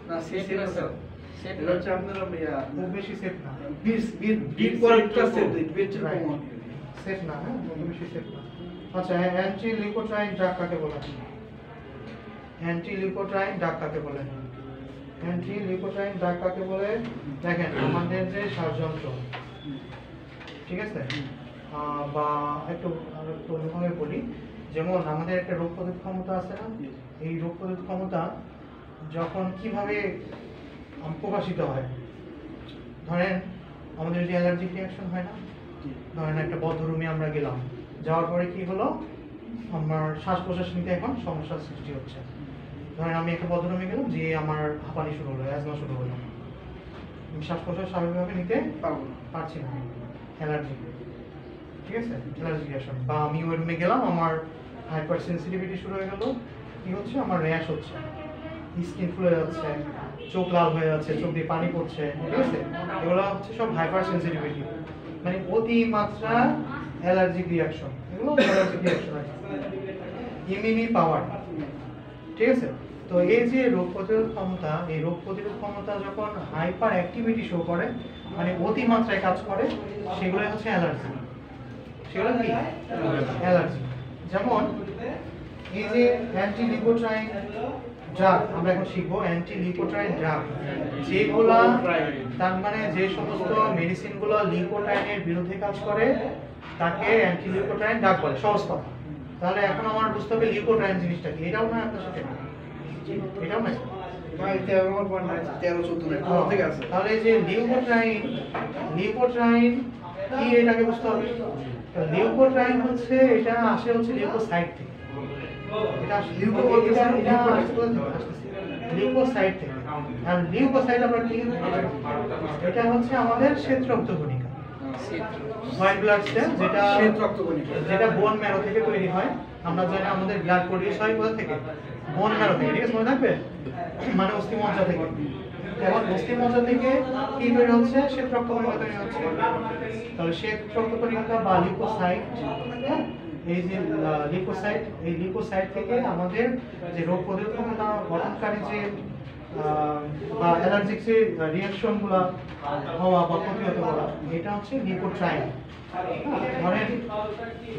না, সি সেট না, সেট সেট এটা হচ্ছে আপনার খুব বেশি সেফ না। বিট পরেরটা সেট, বিট Right. কমন। সেফ না, হ্যাঁ, খুব বেশি সেফ না। আচ্ছা, অ্যান্টিলিউকোট্রাইন ড্রাগ কাকে বলে? অ্যান্টিলিউকোট্রাইন ড্রাগ কাকে বলে? অ্যান্টিলিউকোট্রাইন ড্রাগ কাকে বলে? দেখেন, আমাদের যে শ্বাসযন্ত্র, ঠিক আছে, বা একটু অন্যভাবে বলি, যেমন আমাদের একটা রোগ প্রতিরোধ ক্ষমতা আছে না, এই রোগ প্রতিরোধ ক্ষমতা যখন কিভাবে প্রকাশিত হয়, ধরেন আমাদের যে অ্যালার্জিক রিয়াকশন হয় না, ধরেন একটা বদ্ধ রুমে আমরা গেলাম, যাওয়ার পরে কি হলো, আমার শ্বাস প্রশ্বাস নিতে এখন সমস্যার সৃষ্টি হচ্ছে। ধরেন আমি একটা বদ্ধ রুমে গেলাম, যে আমার হাঁপানি শুরু হলো, অ্যাজমা শুরু হলো, শ্বাস প্রশ্বাস স্বাভাবিকভাবে নিতে পারবো না। পারছি না, অ্যালার্জি, ঠিক আছে, অ্যালার্জি রিঅ্যাকশন। বা আমি ওই রুমে গেলাম, আমার হাইপার সেন্সিটিভিটি শুরু হয়ে গেল, কি হচ্ছে, আমার র্যাশ হচ্ছে, স্কিন ফুলে যাচ্ছে, চোখ লাল হয়ে যাচ্ছে, চোখ দিয়ে পানি পড়ছে, ঠিক আছে, এগুলো হচ্ছে সব হাইপার সেন্সিটিভিটি, মানে অতিমাত্রা অ্যালার্জিক রিঅ্যাকশন, এগুলো অ্যালার্জিক রিঅ্যাকশন আছে। ইমিউনি পাওয়ার, ঠিক আছে। তো এই যে রোগ প্রতিরোধ ক্ষমতা, এই রোগ প্রতিরোধ ক্ষমতা যখন হাইপার অ্যাক্টিভিটি শো করে, মানে অতিমাত্রায় কাজ করে, সেগুলো হচ্ছে অ্যালার্জি। সেগুলো কি অ্যালার্জি? যেমন এই যে অ্যান্টি লিউকোট্রাইন ড্রাগ, আমরা এখন শিখবো অ্যান্টি লিউকোট্রাইন ড্রাগ, যেগুলা তার মানে যে সমস্ত মেডিসিনগুলো লিউকোট্রাইনের বিরুদ্ধে কাজ করে তাকে অ্যান্টি লিউকোট্রাইন ড্রাগ বলে, সহজ কথা। তাহলে এখন আমার বুঝতে হবে লিউকোট্রাইন জিনিসটা কি, এটাও না আপনার সাথে, এটাও না। ভাই 13 নম্বর পয়েন্ট আছে, 13 14 নাই, কোথা থেকে আছে? তাহলে এই যে লিউকোট্রাইন, লিউকোট্রাইন কি এটাকে বুঝতে হবে। তো লিউকোট্রাইন হচ্ছে, এটা আসে হচ্ছে লিউকোসাইট থেকে, এটা লিউকো বলতে এটা লিউকোসাইট থেকে। আর লিউকোসাইট আমরা কি, এটা হচ্ছে আমাদের শ্বেত রক্তকণিকা, হোয়াইট ব্লাড সেল, যেটা শ্বেত রক্তকণিকা, যেটা বোন ম্যারো থেকে তৈরি হয়। আমরা জানি আমাদের ব্লাড প্রডিউস হয় কোথা থেকে, বোন ম্যারো থেকে, ঠিক আছে, মনে থাকবে, মানে অস্থিমজ্জা থেকে। এখন অস্থিমজ্জা থেকে কি তৈরি হচ্ছে, শ্বেত রক্তকণিকা তৈরি হচ্ছে। তাহলে শ্বেত রক্তকণিকা বা লিউকোসাইট, এই যে লিউকোসাইট, এই লিউকোসাইট থেকে আমাদের যে রোগ প্রতিরোধ ক্ষমতা গঠনকারী যে বা অ্যালার্জিক যে রিঅ্যাকশনগুলো হওয়া বা প্রতিহত করা, এটা হচ্ছে লিউকোট্রাইন। মানে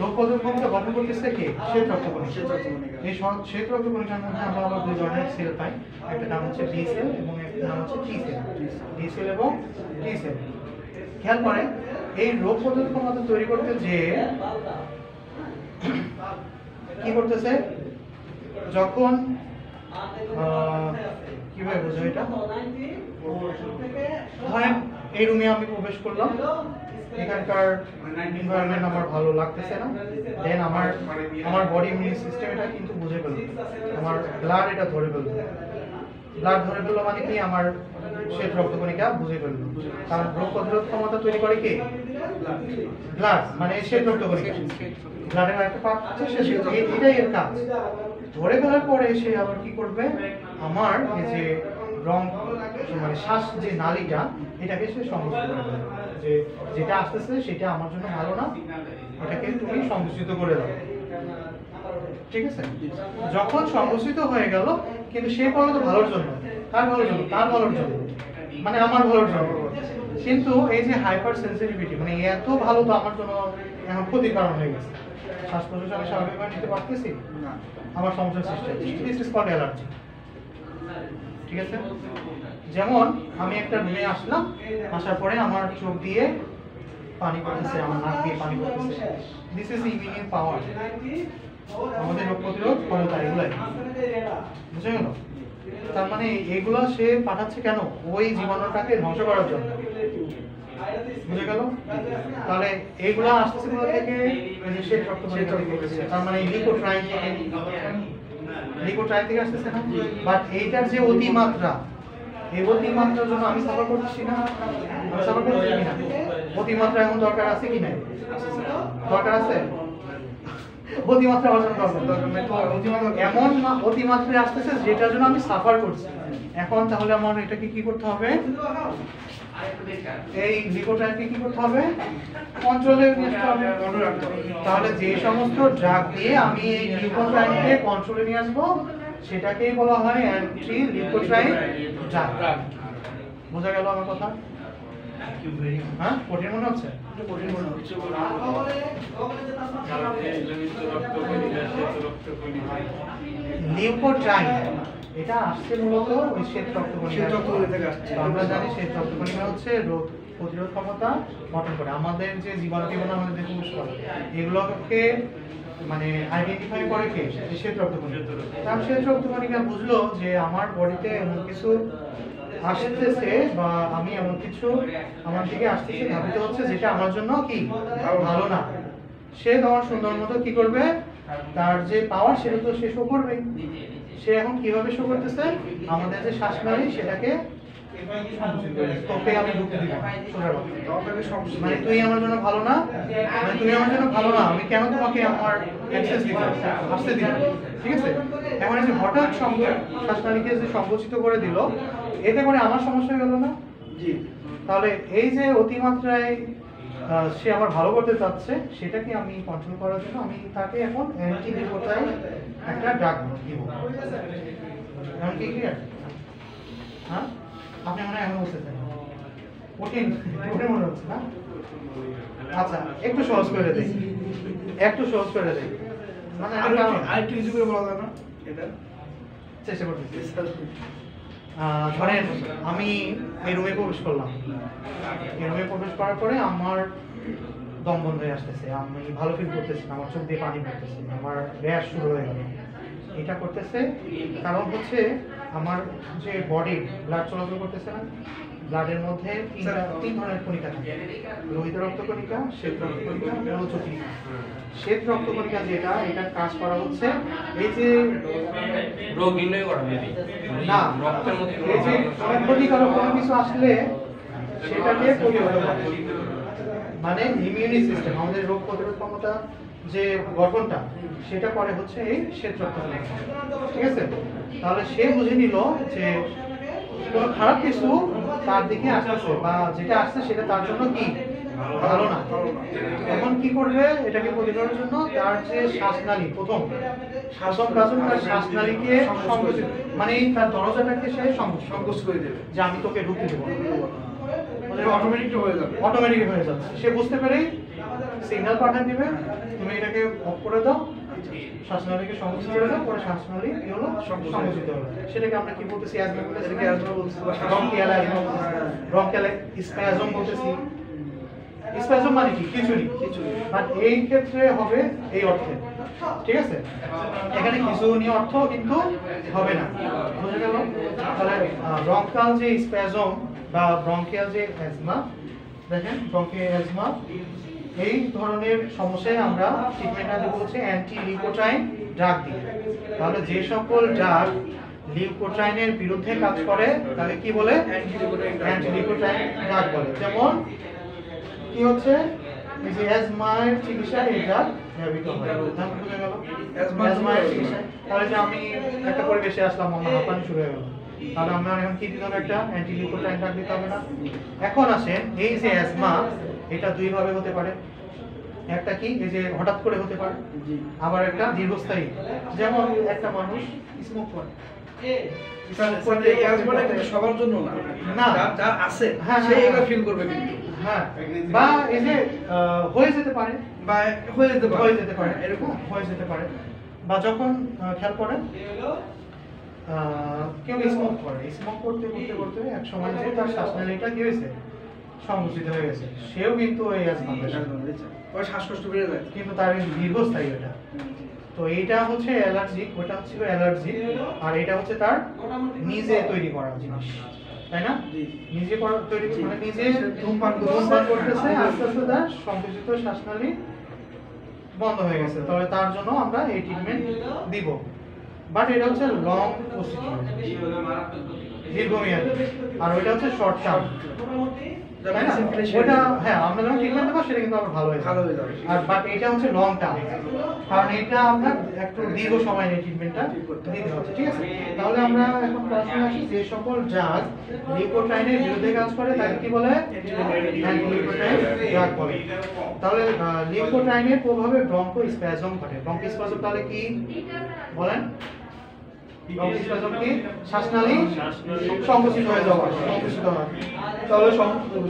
রোগ প্রতিরোধ ক্ষমতা গঠন করতেছে কি, শ্বেত রক্তকণিকা। শ্বেত রক্তকণিকা। এই শ্বেত রক্তকণিকার মধ্যে আমরা আবার দুই ধরনের সেল পাই, একটা নাম হচ্ছে বি সেল এবং একটা নাম হচ্ছে টি সেল। বি সেল এবং টি সেল। খেয়াল করেন, এই রোগ প্রতিরোধ ক্ষমতা তৈরি করতে যে কি করতেছে, যখন কিভাবে বুঝবো এটা, ধরেন এই রুমে আমি প্রবেশ করলাম, এখানকার এনভায়রনমেন্ট আমার ভালো লাগতেছে না, দেন আমার বডি ইমিউন সিস্টেম এটা কিন্তু বুঝে ফেলবে, আমার ব্লাড এটা ধরে ফেলবে। ব্লাড ধরে ফেললো মানে কি, আমার শ্বেত রক্তকণিকা বুঝে ফেললো। কারণ রোগ প্রতিরোধ ক্ষমতা তৈরি করে কি, ব্লাড, মানে শ্বেত রক্তকণিকা। ব্লাডের একটা পার্ট আছে, এটাই এর কাজ। ধরে ফেলার পরে সে আবার কি করবে, আমার এই যে রং, মানে শ্বাস যে নালীটা, এটাকে সে সংকুচিত করে দেবে, যে যেটা আসতেছে সেটা আমার জন্য ভালো না, এটাকে তুমি সংকুচিত করে দাও, ঠিক আছে। যখন সংকুচিত হয়ে গেল, কিন্তু সে করলো তো ভালোর জন্য, কার ভালোর জন্য, তার ভালোর জন্য, মানে আমার ভালোর জন্য। কিন্তু এই যে হাইপার সেন্সিটিভিটি, মানে এত ভালো তো আমার জন্য এখন ক্ষতির কারণ হয়ে গেছে, শ্বাস প্রশ্বাস আমি স্বাভাবিকভাবে নিতে পারতেছি না, আমার সমস্যার সৃষ্টি হচ্ছে, দিস ইজ কল্ড অ্যালার্জি, ঠিক আছে। যেমন আমি একটা রুমে আসলাম, আসার পরে আমার চোখ দিয়ে পানি পড়তেছে, আমার নাক দিয়ে পানি পড়তেছে, দিস ইজ ইমিউনি পাওয়ার, আমাদের রোগ প্রতিরোধ ক্ষমতা, এগুলাই, বুঝে গেল। তার মানে এগুলো সে পাঠাচ্ছে কেন, ওই জীবাণুটাকে ধ্বংস করার জন্য, বুঝে গেল। তাহলে এইগুলো আসতেছে কোথা থেকে, শ্বেত রক্তকণিকা থেকে, তার মানে লিউকোট্রাইন থেকে, লিউকোট্রাইন থেকে আসতেছে না। বাট এইটার যে অতিমাত্রা, এই অতিমাত্রার জন্য আমি সাফার করছি না, আমি সাফার করছি কিনা, অতিমাত্রা এখন দরকার আছে কি নাই, দরকার আছে, অতিমাত্রা অর্জন দরকার, এমন অতিমাত্রায় আসতেছে যেটার জন্য আমি সাফার করছি। এখন তাহলে আমার এটাকে কি করতে হবে, এই লিউকোট্রাইনকে কি করতে হবে, কন্ট্রোলে নিয়ে আসতে হবে, কন্ট্রোল রাখতে হবে। তাহলে যে সমস্ত ড্রাগ দিয়ে আমি এই লিউকোট্রাইনকে কন্ট্রোলে নিয়ে আসবো, সেটাকেই বলা হয় অ্যান্টি লিউকোট্রাইন ড্রাগ। বোঝা গেল আমার কথা? হ্যাঁ, কঠিন মনে হচ্ছে? কঠিন মনে হচ্ছে। লিউকোট্রাইন এটা আসছে মূলত ওই শ্বেত রক্তকণিকা থেকে আসছে। আমরা জানি শ্বেত রক্তকণিকা হচ্ছে রোগ প্রতিরোধ ক্ষমতা গঠন করে, আমাদের যে জীবাণু আমাদের দেহে প্রবেশ করে, এগুলোকে মানে আইডেন্টিফাই করে কে, শ্বেত রক্তকণিকা। তার শ্বেত রক্তকণিকা বুঝলো যে আমার বডিতে এমন কিছু আসতেছে বা আমি এমন কিছু আমার দিকে আসতেছে, ধাবিত হচ্ছে, যেটা আমার জন্য কি ভালো না। সে তখন সুন্দর মতো কি করবে, তার যে পাওয়ার সেটা তো সে শো করবে। সে এখন কিভাবে শো করতেছে, আমাদের যে শ্বাসনালী সেটাকে সংকুচিত করে দিচ্ছি। তোকে আমি ঢুকতে দিব না, সোজা কথা। আপনাকে সমস্যা মানে তুই আমার জন্য ভালো না, মানে তুমি আমার জন্য ভালো না, আমি কেন তোমাকে আমার অ্যাক্সেস দিব, আসতে দিব, ঠিক আছে? এখন এই যে হঠাৎ শ্বাসনালীকে যে সংকুচিত করে দিল, এতে করে আমার সমস্যা গেল না? জি তাহলে এই যে অতিমাত্রায় সে আমার ভালো করতে চাচ্ছে, সেটাকে আমি কন্ট্রোল করার জন্য আমি তাকে এখন অ্যান্টি লিপোটাইন একটা ড্রাগ দিব। এখন কি ক্লিয়ার? হ্যাঁ, আপনি মনে হয় এখন বুঝতেছেন, কঠিন কঠিন মনে হচ্ছে না? আচ্ছা, একটু সহজ করে দিই, একটু সহজ করে দিই, মানে আরেকটু কিছু করে বলা যায় না এটা? চেষ্টা করতেছি। ধরেন আমি এই রুমে প্রবেশ করলাম, এই রুমে প্রবেশ করার পরে আমার দম বন্ধ হয়ে আসতেছে, আমি ভালো ফিল করতেছি না, আমার চোখ দিয়ে পানি পড়তেছে, আমার র্যাশ শুরু হয়ে গেল। এটা করতেছে কারণ হচ্ছে আমার যে বডি ব্লাড চলাচল করতেছে না, ব্লাডের মধ্যে তিন ধরনের কণিকা থাকে, লোহিত রক্তকণিকা, শ্বেত রক্তকণিকা, মৌলচ কণিকা। শ্বেত রক্তকণিকা যেটা, এটার কাজ করা হচ্ছে এই যে রোগ নির্ণয় করা মেবি না, রক্তের মধ্যে এই যে ক্ষতিকারক কোনো কিছু আসলে সেটাকে প্রতিহত করে, মানে ইমিউনি সিস্টেম, আমাদের রোগ প্রতিরোধ ক্ষমতা যে গঠনটা, সেটা করে হচ্ছে এই শ্বেত রক্তকণিকা, ঠিক আছে? তাহলে সে বুঝে নিল যে কোনো খারাপ কিছু তার দিকে আসতেছে, বা যেটা আসছে সেটা তার জন্য কি ভালো না। এখন কি করবে এটাকে প্রতিরোধের জন্য? তার যে শ্বাসনালী, প্রথম তার শ্বাসনালীকে সংকুচিত, মানে তার দরজাটাকে সে সংকোচ করে দেবে, যে আমি তোকে ঢুকতে দেবো না, অটোমেটিক হয়ে যাবে। অটোমেটিক হয়ে যাচ্ছে। সে বুঝতে পেরেই সিগন্যাল পাঠিয়ে দিবে, তুমি এটাকে অফ করে দাও, শ্বাসনালীকে সংকুচিত করে দাও, পরে শ্বাসনালী কি হলো সংকুচিত হলো। সেটাকে আমরা কি বলতেছি? অ্যাজমা বলতেছি, এটাকে অ্যাজমা বলতেছি, ব্রঙ্কিয়াল অ্যাজমা বলতেছি, ব্রঙ্কিয়াল স্প্যাজম বলতেছি। স্প্যাজম মানে কি? খিঁচুনি। বাট এই ক্ষেত্রে হবে এই অর্থে, ঠিক আছে? এখানে খিঁচুনি অর্থ কিন্তু হবে না, বুঝে গেল? তাহলে ব্রঙ্কাল যে স্প্যাজম বা ব্রঙ্কিয়াল যে অ্যাজমা, দেখেন ব্রঙ্কিয়াল অ্যাজমা, এই ধরনের সমস্যায় আমরা ট্রিটমেন্টটা দেবো হচ্ছে অ্যান্টি লিউকোট্রাইন ড্রাগ দিয়ে। তাহলে যে সকল ড্রাগ লিউকোট্রাইনের বিরুদ্ধে কাজ করে তাকে কি বলে? অ্যান্টি লিউকোট্রাইন ড্রাগ বলে। যেমন কি হচ্ছে, এই যে অ্যাজমার চিকিৎসায় এই ড্রাগ ব্যবহৃত হয়। নাম বুঝে গেল? অ্যাজমার চিকিৎসায়। তাহলে যে আমি একটা পরিবেশে আসলাম, আমার হাঁপানি শুরু হয়ে গেল, তাহলে আমরা এখন কি দিতে হবে? একটা অ্যান্টি লিউকোট্রাইন ড্রাগ দিতে হবে না? এখন আসেন, এই যে অ্যাজমা, এটা দুই ভাবে হতে পারে। একটা কি, এই যে হঠাৎ করে হতে পারে, আবার একটা দীর্ঘস্থায়ী। যেমন একটা মানুষ স্মোক করে, সবার জন্য না, না। যার আছে হ্যাঁ, সে হ্যাঁ, এটা ফিল করবে কিন্তু, হ্যাঁ, বা এই যে হয়ে যেতে পারে, বা হয়ে যেতে পারে, হয়ে যেতে পারে, এরকম হয়ে যেতে পারে। বা যখন খেয়াল করেন কেউ স্মোক করে, স্মোক করতে করতে করতে এক সময় যে তার শ্বাসনালীটা কি হয়েছে? সংকুচিত হয়ে গেছে, সেও কিন্তু এই অ্যাজমা পেশেন্ট, ওই শ্বাসকষ্ট বেড়ে যায়। কিন্তু তার দীর্ঘস্থায়ী এটা। তো এইটা হচ্ছে অ্যালার্জিক, ওটা হচ্ছে অ্যালার্জি, আর এটা হচ্ছে তার নিজে তৈরি করা জিনিস, তাই না? নিজে তৈরি, মানে নিজে ধূমপান করতেছে, আস্তে আস্তে তার সংকুচিত শ্বাসনালী বন্ধ হয়ে গেছে, তবে তার জন্য আমরা এই ট্রিটমেন্ট দিব। বাট এটা হচ্ছে লং প্রসিডিউর, দীর্ঘমেয়াদী, আর ওইটা হচ্ছে শর্ট টার্ম, তাই না? ওটা হ্যাঁ, আমরা যখন ট্রিটমেন্ট দেবো সেটা কিন্তু আবার ভালো হয়ে যাবে। আর বাট এটা হচ্ছে লং টার্ম, কারণ এটা আমরা একটু দীর্ঘ সময় এই ট্রিটমেন্টটা দিতে হচ্ছে, ঠিক আছে? তাহলে আমরা এখন প্রশ্নে আসি, যে সকল ড্রাগ লিউকোট্রাইনের বিরুদ্ধে কাজ করে তাকে কি বলে? অ্যান্টি লিউকোট্রাইন ড্রাগ বলে। তাহলে লিউকোট্রাইনের প্রভাবে ব্রঙ্কোস্প্যাজম ঘটে। ব্রঙ্কোস্প্যাজম তাহলে কি বলেন? ব্রঙ্কোস্প্যাজম কি? শ্বাসনালী সংকুচিত হয়ে যাওয়া, সংকুচিত হয়। তাহলে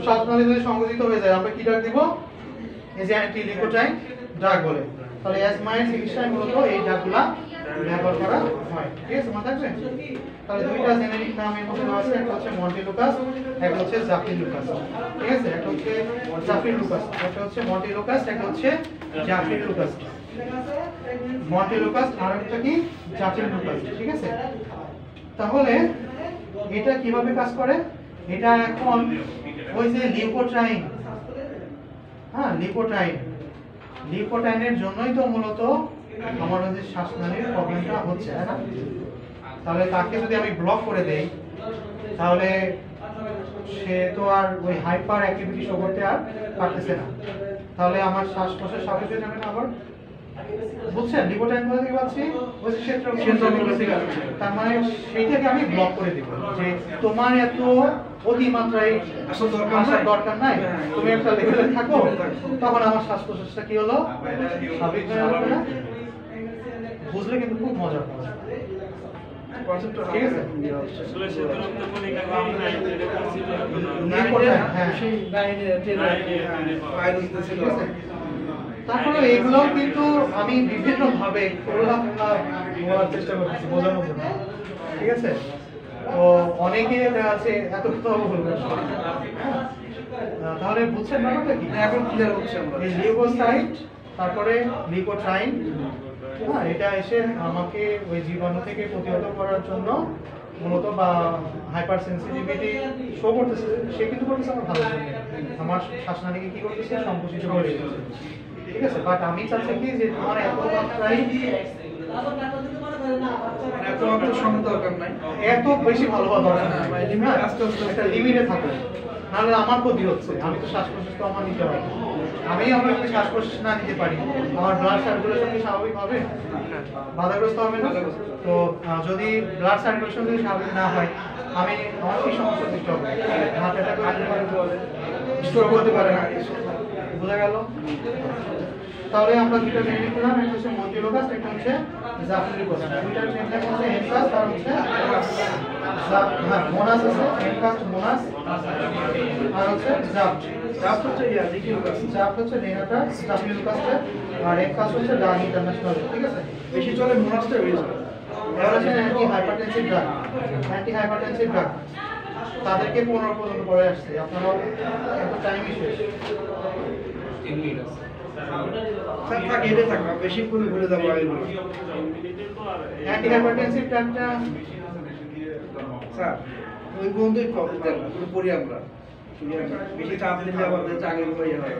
শ্বাসনালী যদি সংকুচিত হয়ে যায়, আমরা কি ড্রাগ দিব? এই যে অ্যান্টি লিউকোট্রাইন ড্রাগ বলে। তাহলে অ্যাজমার চিকিৎসায় মূলত এই ড্রাগগুলা ব্যবহার করা হয়, ঠিক আছে? মনে থাকবে? তাহলে দুইটা জেনেরিক নাম এর মধ্যে আছে, একটা হচ্ছে মন্টেলুকাস, একটা হচ্ছে জাফিলুকাস, ঠিক আছে? একটা হচ্ছে জাফিলুকাস, একটা হচ্ছে মন্টেলুকাস, একটা হচ্ছে জাফিলুকাস। মন্টেলুকাস আর একটা কি? জাফিলুকাস, ঠিক আছে? তাহলে এটা কিভাবে কাজ করে? এটা এখন ওই যে লিউকোট্রাইন, হ্যাঁ, লিউকোট্রাইনের জন্যই তো মূলত আমার ওই যে শ্বাসনালীর প্রবলেমটা হচ্ছে, তাই না? তাহলে তাকে যদি আমি ব্লক করে দেই, তাহলে সে তো আর ওই হাইপার অ্যাক্টিভিটি শো করতে আর পারতেছে না, তাহলে আমার শ্বাস প্রশ্বাস সাপেক্ষে যাবে না আবার, বুঝছেন? লিকোটাইন কোথা থেকে পাচ্ছি? ওই ক্ষেত্র থেকে। তার মানে সেইটাকে আমি ব্লক করে দিব যে তোমার এত অতিমাত্রায় আসার দরকার নাই, তুমি একটা লেভেলে থাকো, তখন আমার শ্বাস প্রশ্বাসটা কি হলো, স্বাভাবিক হয়ে গেল না? বুঝলে কিন্তু খুব মজা পাবে। ঠিক আছে? আসলে সেদিন তো মনে করি নাই যেটা করছিল হ্যাঁ। সেই 9 এ 10 এ ভাইরাস ছিল। তারপরে এগুলোও কিন্তু আমি বিভিন্ন ভাবে বলার চেষ্টা করতেছি বোঝানোর জন্য, ঠিক আছে? তো অনেকে দেখা আছে এত কথা বলবে, তাহলে বুঝছেন ব্যাপারটা কি? এখন ক্লিয়ার হচ্ছে আমরা। এই লিউকোসাইট, তারপরে লিউকোট্রাইন, হ্যাঁ, এটা এসে আমাকে ওই জীবাণু থেকে প্রতিহত করার জন্য মূলত বা হাইপার সেন্সিটিভিটি শো করতেছে, সে কিন্তু করতেছে আমার ভালোর জন্য, আমার শ্বাসনালীকে কি করতেছে, সংকুচিত করে দিতেছে, ঠিক আছে? বাট আমি চাচ্ছি কি যে আমার এত মাত্রায় এত অত সময় দরকার নাই, এত বেশি ভালো হওয়া দরকার না, লিমিট আস্তে আস্তে একটা লিমিটে থাকো, নাহলে আমার ক্ষতি হচ্ছে। আমি তো শ্বাস প্রশ্বাস তো আমার নিতে হবে, আমি আমরা যদি শ্বাস প্রশ্বাস না নিতে পারি আমার ব্লাড সার্কুলেশন কি স্বাভাবিক হবে? বাধাগ্রস্ত হবে না? তো যদি ব্লাড সার্কুলেশন যদি স্বাভাবিক না হয় আমি আমার কি সমস্যা সৃষ্টি হবে? হার্ট অ্যাটাক হতে পারে, স্ট্রোক হতে পারে, বোঝা গেল? তাহলে আমরা দুটো জেনে নিলাম, একটা হচ্ছে মন্টিলোকাস, একটা হচ্ছে জাফিলিকোস। দুইটার নেম হচ্ছে এনকাস আর হচ্ছে হ্যাঁ মোনাস আছে, এনকাস মোনাস, আর হচ্ছে জাফট। জাফট হচ্ছে লিকিউকাস, জাফট হচ্ছে নেনাটা, জাফিলিকোস আর এনকাস হচ্ছে ডান ইন্টারন্যাশনাল, ঠিক আছে? বেশি চলে মোনাসটা বেশি চলে। এবার হচ্ছে anti hypertensive drug, anti hypertensive drug তাদেরকে 15 পর্যন্ত পড়ে আসছে, আপনারাও এত টাইমই শেষ। 3 মিনিট আছে। স্যার থাক, এটা থাক না, বেশি করে ভুলে যাবো আগেগুলো। অ্যান্টি হাইপারটেনসিভ ড্রাগটা স্যার ওই বন্ধুই প্রবলেম দেন না, পুরো পড়ি আমরা বেশি চাপ নিলে আবার আগেগুলো ইয়ে হয়।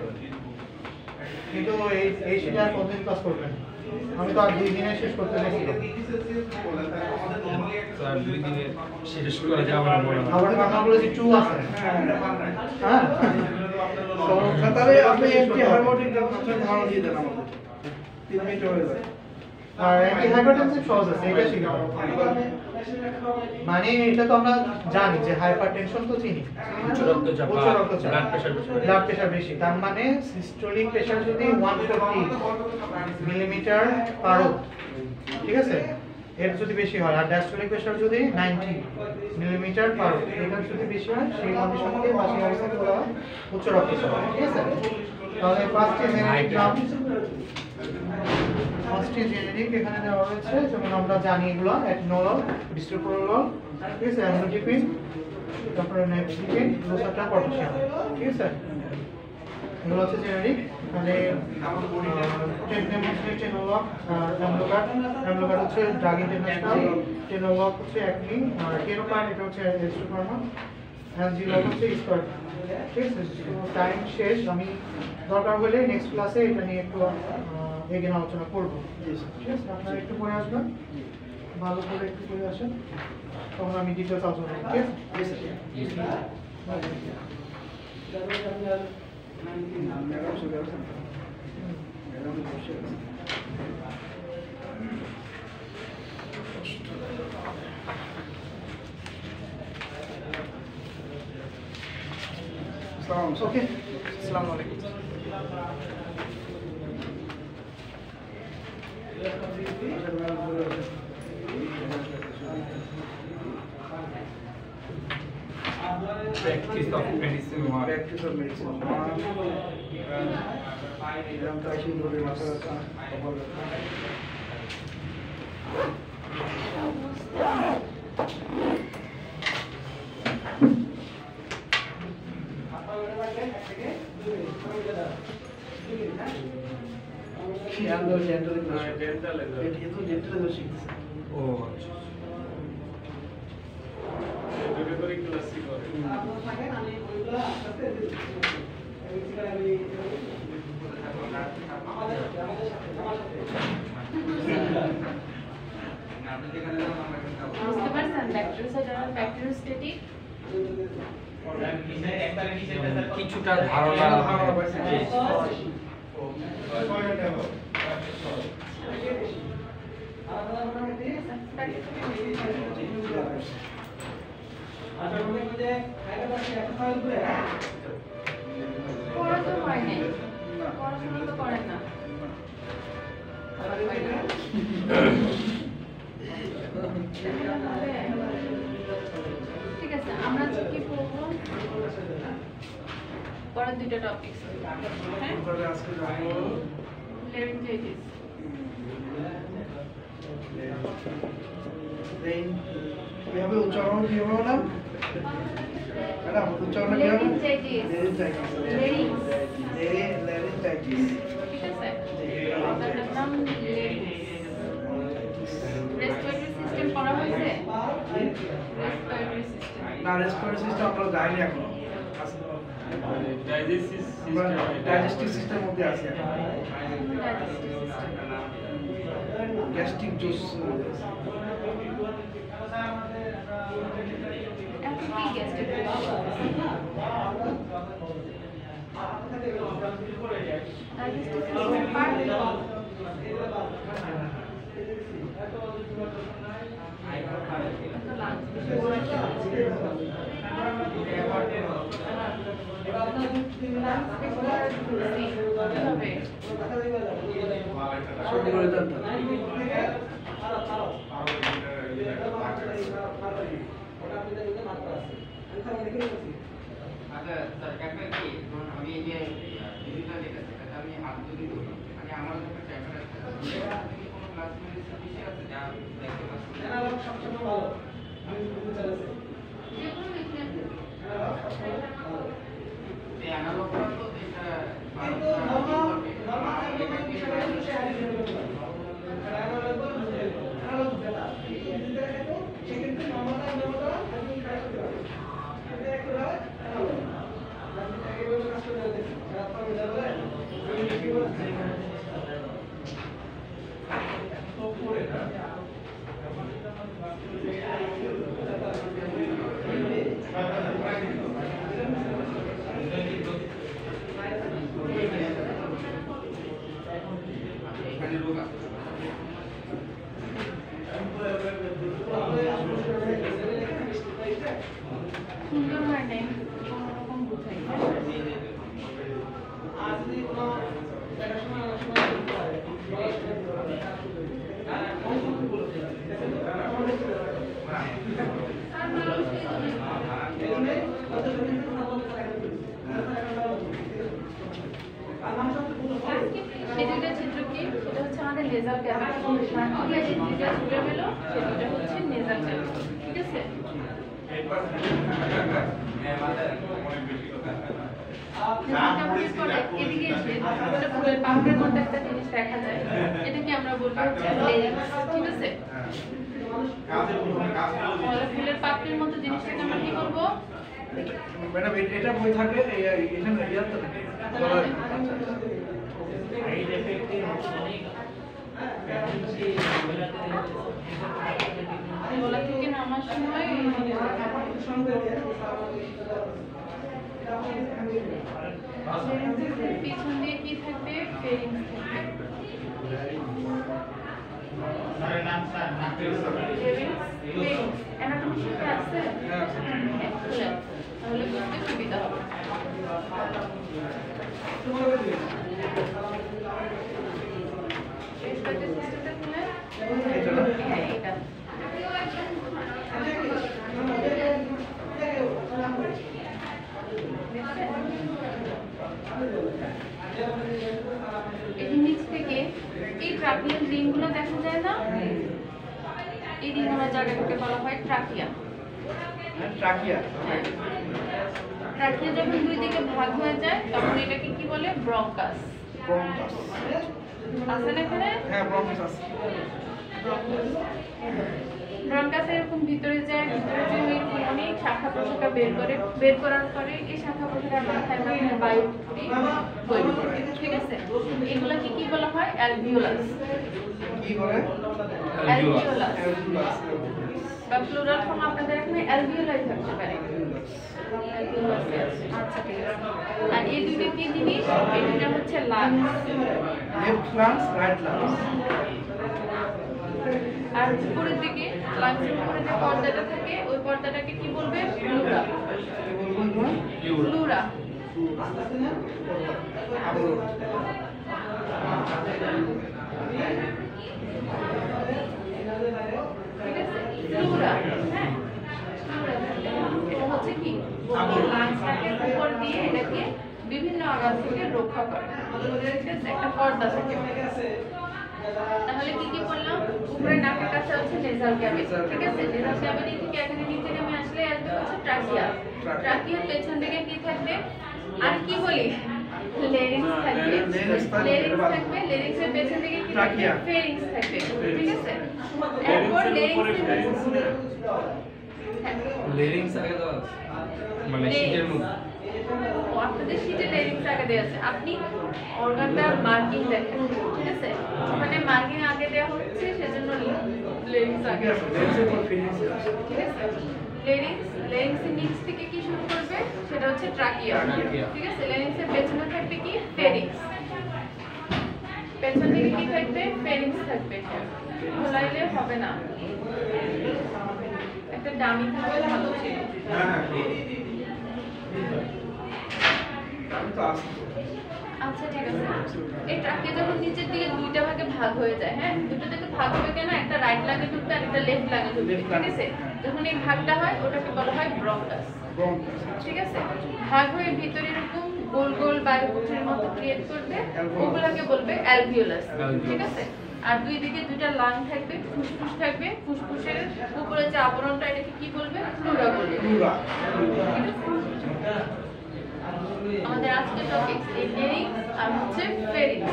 কিন্তু এই সেটা আর কতদিন ক্লাস করবেন? আমি তো আর 2 দিনে শেষ করতে চাইছিলাম। স্যার 2 দিনে শেষ করে যাওয়ার মনে হয়। আবার আমরা বলেছি 2 আছে, হ্যাঁ? তো তাহলে আপনি একটি হারমোনিক ধারণা দিয়ে দেন আমাদের, 3 মিনিট হয়ে যায়। আর অ্যান্টি হাইপারটেনসিভ সহজ আছে, এটা শিখে নাও। মানে এটা তো আমরা জানি যে হাইপারটেনশন তো চিনি, উচ্চ রক্তচাপ, উচ্চ রক্তচাপ, ব্লাড প্রেশার বেশি। ব্লাড প্রেশার বেশি, তার মানে সিস্টোলিক প্রেশার যদি 140 মিলিমিটার পার, ঠিক আছে, এর যদি বেশি হয়, আর ডায়াস্টোলিক প্রেশার যদি 90 মিলিমিটার পার, এটা যদি বেশি হয় সেই কন্ডিশনকে পাশে অবস্থাকে বলা হয় উচ্চ রক্তচাপ, ঠিক আছে? তাহলে ফার্স্টে জেনেরিক নাম, ফার্স্টে জেনেরিক এখানে দেওয়া হয়েছে, যেমন আমরা জানি এগুলো অ্যাটিনোলল, বিস্টোপ্রোলল, ঠিক আছে, অ্যামলোডিপিন, তারপরে নেপথিলিন, লোসাট্রাম, পটাশিয়াম, ঠিক আছে? এগুলো হচ্ছে জেনেরিক। মানে টেনোলক আর অ্যামলোগার্ড, অ্যামলোগার্ড হচ্ছে ড্রাগ ইন্টারন্যাশনাল, টেনোলক হচ্ছে অ্যাকনি, আর টেনোকার্ড এটা হচ্ছে এস্টোফার্মা, অ্যানজিলক হচ্ছে স্কোয়াড, ঠিক আছে? তো টাইম শেষ, আমি দরকার হলে নেক্সট ক্লাসে এটা নিয়ে একটু এগিয়ে আলোচনা করবো, ঠিক আছে? আপনারা একটু পরে আসবেন, ভালো করে একটু করে আসেন, তখন আমি ডিটেলস আলোচনা করবো, ঠিক আছে? ম্যাডাম চলে আসেন, ম্যাডাম বসে আছেন। ওকে, আসসালামু আলাইকুম। Practice of medicine 1. Practice of medicine 1. এরকম তো আসি ধরে মাথা ব্যথা, কপাল ব্যথা। ও আচ্ছা। বুঝতে পারছেন ব্যাকটেরিয়া যারা ব্যাকটেরিওস্ট্যাটিক কিছুটা ধারণা পড়া তো হয় নাই, পড়াশোনা তো করেন না। ঠিক আছে, আমরা আজকে কি পড়বো? পরের দুইটা টপিক, হ্যাঁ, laryngitis। কিভাবে উচ্চারণ কি হবে না ম্যাডাম উচ্চারণ কি হবে Laryngitis। Larynx। ল্যারিঞ্জাইটিস ঠিক আছে, ওটার নাম larynx। Respiratory system পড়া হয়েছে? Respiratory system। না রেসপিরেটরি সিস্টেম আমরা জানি এখন ডাইজেস্টিভ আমরা সিস্টেম ডাইজেস্টিভ সিস্টেম মধ্যে আছি এখন Digestive system। গ্যাস্ট্রিক জুস এখন কি gastric digestive system part। শুরু করে দেন আচ্ছা স্যার একটা কি ধরুন আমি এই যে ডিজিটাল যেটা সেটাতে আমি হাত যদি ধরি মানে আমার যখন ক্যামেরা আছে কোনো ক্লাস বিষয় আছে যা দেখতে পাচ্ছি এই অ্যানালগ তো এটা এখানে রোগ আছে সুন্দর হয় নাই, কোনোরকম বুঝাই। এই দুইটা চিত্র কি? এটা হচ্ছে আমাদের নেজাল ক্যাভিটি। নাকটা যে দুইটা ছুটে গেল, সেটা হচ্ছে নেজাল ক্যাভিটি। ঠিক আছে? এদিকে এসে একটা ফুলের পাপড়ির মধ্যে একটা জিনিস দেখা যায়, এটাকে আমরা বলবো হচ্ছে larynx। ঠিক আছে? ফুলের পাপড়ির মতো জিনিসটাকে আমরা কি বলবো? ম্যাডাম এটা বই থাকে এখানে ইয়াতে থাকে গলা থেকে নামার সময় পিছন দিয়ে কি থাকবে? ফেরিংস থাকবে। অ্যানাটমি শিখে আছে? তাহলে বুঝতে সুবিধা হবে। রেসপিরেটরি সিস্টেমটা খুলে হ্যাঁ এটা এই নিচ থেকে এই ট্রাকিয়াল রিংগুলো দেখা যায় না, এই রিংগুলো জায়গাটাকে বলা হয় ট্রাকিয়া। ট্রাকিয়া ট্রাকিয়া যখন দুই দিকে ভাগ হয়ে যায় তখন এটাকে কি বলে? ব্রঙ্কাস। ব্রঙ্কাস আছে না এখানে? হ্যাঁ ব্রঙ্কাস আছে ব্রঙ্কাস এরকম ভিতরে যায়, ভিতরে যে এরকম অনেক শাখা প্রশাখা বের করার পরে এই শাখা প্রশাখার মাথায় মাথায় বায়ু তৈরি করে। ঠিক আছে, এগুলাকে কি বলা হয়? অ্যালভিওলাস। কি বলে? অ্যালভিওলাস অ্যালভিওলাস বা প্লুরাল ফর্ম আপনাদের এখানে অ্যালভিওলাই থাকতে পারে। অ্যালভিওলাস। আচ্ছা ঠিক আছে। আর এই দুটো কি জিনিস? এই দুটো হচ্ছে lungs. Left lungs, right lungs. আর উপরের দিকে লাংসের উপরে যে পর্দাটা থাকে ওই পর্দাটাকে কি বলবে? প্লুরা। কি বলবো না? প্লুরা। আবরণ। ঠিক আছে? প্লুরা। হ্যাঁ। এটা হচ্ছে কি? লাংসটাকে উপর দিয়ে এটাকে বিভিন্ন আঘাত থেকে রক্ষা করে। ঠিক আছে? একটা পর্দা থাকে। তাহলে কি কি বললাম? উপরে নাকের কাছে হচ্ছে নেজাল ক্যাভিটি। ঠিক আছে? নেজাল ক্যাভিটি থেকে এখানে নিচে নেমে আসলে আসবে হচ্ছে ট্রাকিয়া। ট্রাকিয়ার পেছন দিকে কি থাকবে? আর কি বলি? লেরিংস থাকবে। লেরিংস থাকবে। লেরিংসের পেছন দিকে কি থাকবে? ফেরিংস থাকবে। ঠিক আছে? এরপর লেরিংসের লেরিংস আগে দাও মানে শীতের মধ্যে আপনাদের শীটে লেরিংস আগে দেওয়া আছে। আপনি অর্গানটার মার্কিং দেখেন। ঠিক আছে? ওখানে মার্কিং আগে দেওয়া হচ্ছে সেজন্য লেরিংস আগে আছে। লেন্সের পর ফিনিক্স। ঠিক আছে? লেরিংসের নিচ থেকে কি শুরু করবে? সেটা হচ্ছে ট্রাকিয়া। ঠিক আছে? লেরিংসের পেছনে থাকবে কি? ফেরিংস। পেছন দিকে কি থাকবে? ফেরিংস থাকবে। খোলাইলে হবে না। একটা ডামি থাকলে ভালো ছিল। আমি তো আসি। আচ্ছা ঠিক আছে। এই ট্রাকে যখন নিচের দিকে দুইটা ভাগে ভাগ হয়ে যায়, হ্যাঁ, দুটো থেকে ভাগ হবে কেন? একটা রাইট লাঙে ঢুকবে আর একটা লেফট লাঙে ঢুকবে। ঠিক আছে? যখন এই ভাগটা হয় ওটাকে বলা হয় ব্রঙ্কাস। ঠিক আছে? ভাগ হয়ে ভিতরে এরকম গোল গোল বায়ুপথের মতো ক্রিয়েট করবে, ওগুলোকে বলবে অ্যালভিওলাস। ঠিক আছে? আর দুই দিকে দুইটা লাং থাকবে, ফুসফুস থাকবে, ফুসফুসের উপরে যে আবরণটা এটাকে কি বলবে? প্লুরা বলবে। প্লুরা। আমাদের আজকের টপিক লেরিংস আর হচ্ছে ফেরিংস।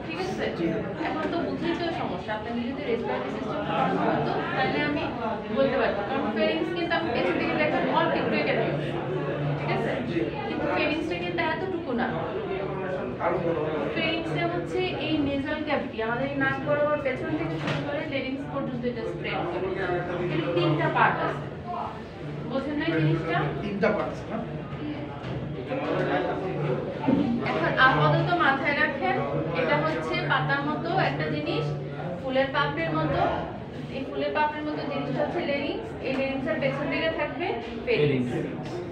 ঠিক আছে? এখন তো বুঝতেই তো সমস্যা। আপনাদের যদি রেসপিরেটরি সিস্টেম হতো তাহলে আমি বলতে পারতাম, কারণ ফেরিংস কিন্তু আমি পেছন দিকে দেখেন অল্প একটু এটা থাকে। ঠিক আছে? কিন্তু ফেরিংসটা কিন্তু এতটুকু না। ফেরিংসটা হচ্ছে এই নেজাল ক্যাভিটি, আমাদের এই নাক বরাবর পেছন থেকে শুরু করে লেরিংস পর্যন্ত এটা স্প্রেড করে। এর তিনটা পার্ট আছে। বোঝেন না এই জিনিসটা? তিনটা পার্ট আছে না? এখন আপাতত মাথায় রাখেন, এটা হচ্ছে পাতার মতো একটা জিনিস, ফুলের পাপড়ির মতো। এই ফুলের পাপড়ির মতো জিনিসটা হচ্ছে লেরিংস। এই লেরিংসের পেছন দিকে থাকবে ফেরিংস।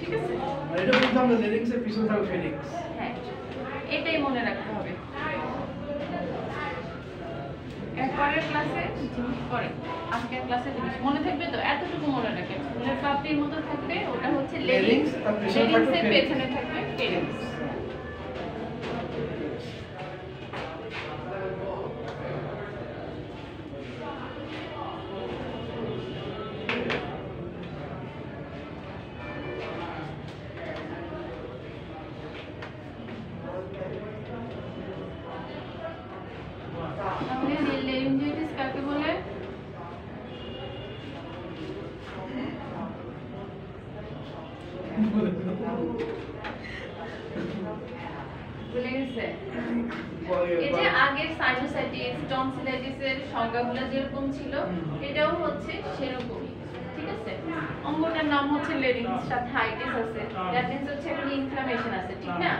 ঠিক আছে? আর এটা বলতে আমরা লেরিংসের পিছনে থাকবে ফিনিক্স। হ্যাঁ, এটাই মনে রাখতে হবে। এরপরের ক্লাসে জিনিস পরে, আজকের ক্লাসে জিনিস মনে থাকবে তো? এতটুকু মনে রাখেন, ফুলের পাপড়ির মতো থাকবে, ওটা হচ্ছে লেরিংস। লেরিংসের পেছনে থাকবে ফেরিংস। তাহলে লেরিঞ্জাইটিস কাকে বলে? ভুলে গেছে? এই যে আগের সাইনোসাইটিস, টনসিলাইটিসের সংজ্ঞাগুলো যেরকম ছিল, এটাও হচ্ছে সেরকমই। ঠিক আছে? অঙ্গটার নাম হচ্ছে লেরিংস, সাথে হাইটিস আছে। দ্যাট মিন্স হচ্ছে একটা ইনফ্লামেশন আছে, ঠিক না?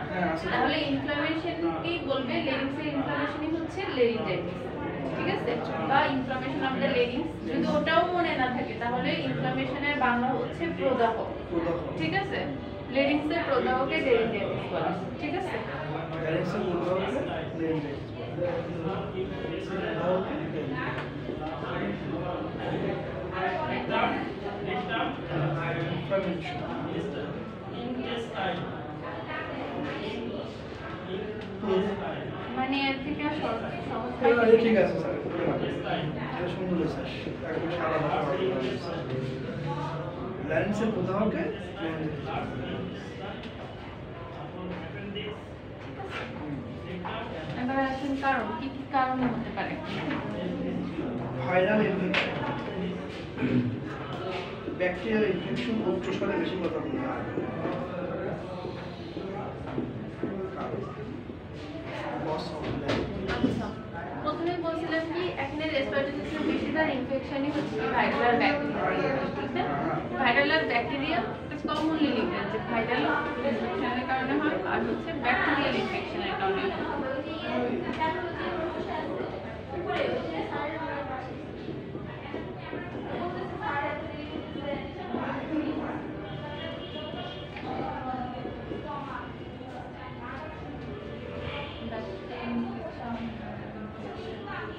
তাহলে ইনফ্লামেশন কি বলবে? লেরিংসের ইনফ্লামেশনই হচ্ছে লেরিঞ্জাইটিস। ঠিক আছে? বা ইনফ্লামেশন অফ দ্য লেরিংস। যদি ওটাও মনে না থাকে তাহলে ইনফ্লামেশনের বাংলা হচ্ছে প্রদাহ। ঠিক আছে? লেরিংসের প্রদাহকে লেরিঞ্জাইটিস বলে। ঠিক আছে? লেরিংসের প্রদাহকে লেরিঞ্জাইটিস মানে এর থেকে সহজ ঠিক আছে স্যার, এটা সুন্দর স্যার, একদম সারা লেরিংসের প্রদাহকে এবার আসুন কারণ, কি কি কারণে হতে পারে? ভাইরাল ইনফেকশন, ব্যাকটেরিয়াল ইনফেকশন, উচ্চস্বরে বেশি কথা বলি। আচ্ছা, প্রথমে বলছিলাম কি এখানে রেসপিরেটরি বেশিরভাগ ইনফেকশনই হচ্ছে ভাইরাল আর ব্যাকটেরিয়া। ঠিক না? ভাইরাল আর ব্যাকটেরিয়া কমনলি লিখবেন যে ভাইরাল ইনফেকশনের কারণে হয় আর হচ্ছে ব্যাকটেরিয়াল ইনফেকশনের কারণে হয়।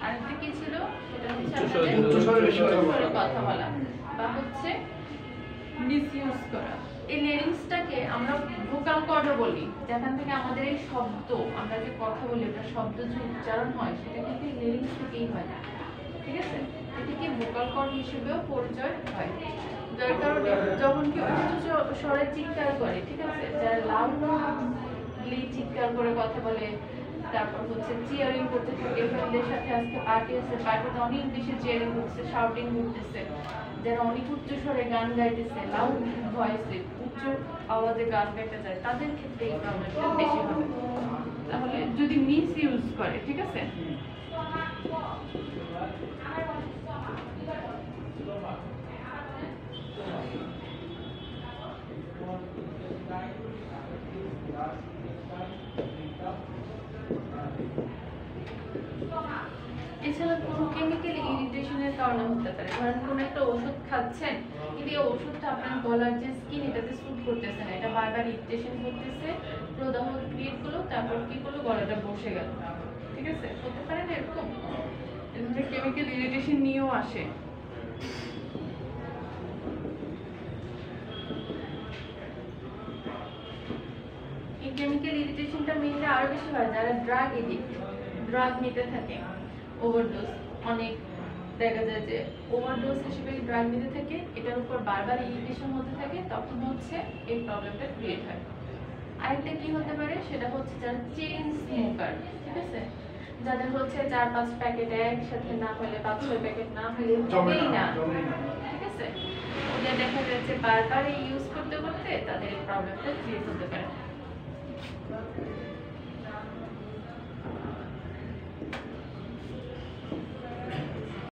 আরেকটা কি ছিল সেটা হচ্ছে আপনাদের কথা বলা বা হচ্ছে মিসইউজ করা। এই লেরিংসটাকে আমরা ভোকাল কর্ডও বলি, যেখান থেকে আমাদের এই শব্দ আমরা যে কথা বলি ওটা শব্দ যে উচ্চারণ হয় সেটা কিন্তু এই লেরিংস থেকেই হয়, ঠিক আছে? এটা কি ভোকাল কর্ড হিসেবেও পরিচয় হয়, যার কারণে যখন কেউ উচ্চ স্বরে চিৎকার করে, ঠিক আছে, যারা লাউডলি চিৎকার করে কথা বলে, তারপর হচ্ছে চিয়ারিং করতে থাকে, ফ্রেন্ডদের সাথে আজকে পার্টি আছে, পার্টিতে অনেক বেশি চিয়ারিং করছে, শাউটিং করতেছে, যারা অনেক উচ্চ স্বরে গান গাইতেছে, লাউড ভয়েসে উচ্চ আওয়াজে গান গাইতে যায়, তাদের ক্ষেত্রে এই প্রবলেমটা বেশি হবে। তাহলে যদি মিস ইউজ করে, ঠিক আছে, এছাড়া কোনো কেমিক্যাল ইরিটেশনের কারণে হতে পারে। ধরেন কোনো একটা ওষুধ খাচ্ছেন কিন্তু এই ওষুধটা আপনার গলার যে স্কিন এটাতে স্যুট করতেছে না, এটা বারবার ইরিটেশন করতেছে, প্রদাহ ক্রিয়েট করলো, তারপর কি করলো, গলাটা বসে গেল, ঠিক আছে? হতে পারে না এরকম? এই ধরনের কেমিক্যাল ইরিটেশন নিয়েও আসে। এই কেমিক্যাল ইরিটেশনটা মেইনলি আরো বেশি হয় যারা ড্রাগ এডিক্ট, ড্রাগ নিতে থাকে, ওভারডোজ, অনেক দেখা যায় যে ওভারডোজ হিসেবে ড্রাগ নিতে থাকে, এটার উপর বারবার ইরিটেশন হতে থাকে, তখন হচ্ছে এই প্রবলেমটা ক্রিয়েট হয়। আরেকটা কি হতে পারে সেটা হচ্ছে যারা চেইন স্মোকার, ঠিক আছে, যাদের হচ্ছে 4-5 প্যাকেট একসাথে না হলে 5-6 প্যাকেট না হলে জমেই না, ঠিক আছে, ওদের দেখা যাচ্ছে বারবার ইউজ করতে করতে তাদের প্রবলেমটা ক্রিয়েট হতে পারে।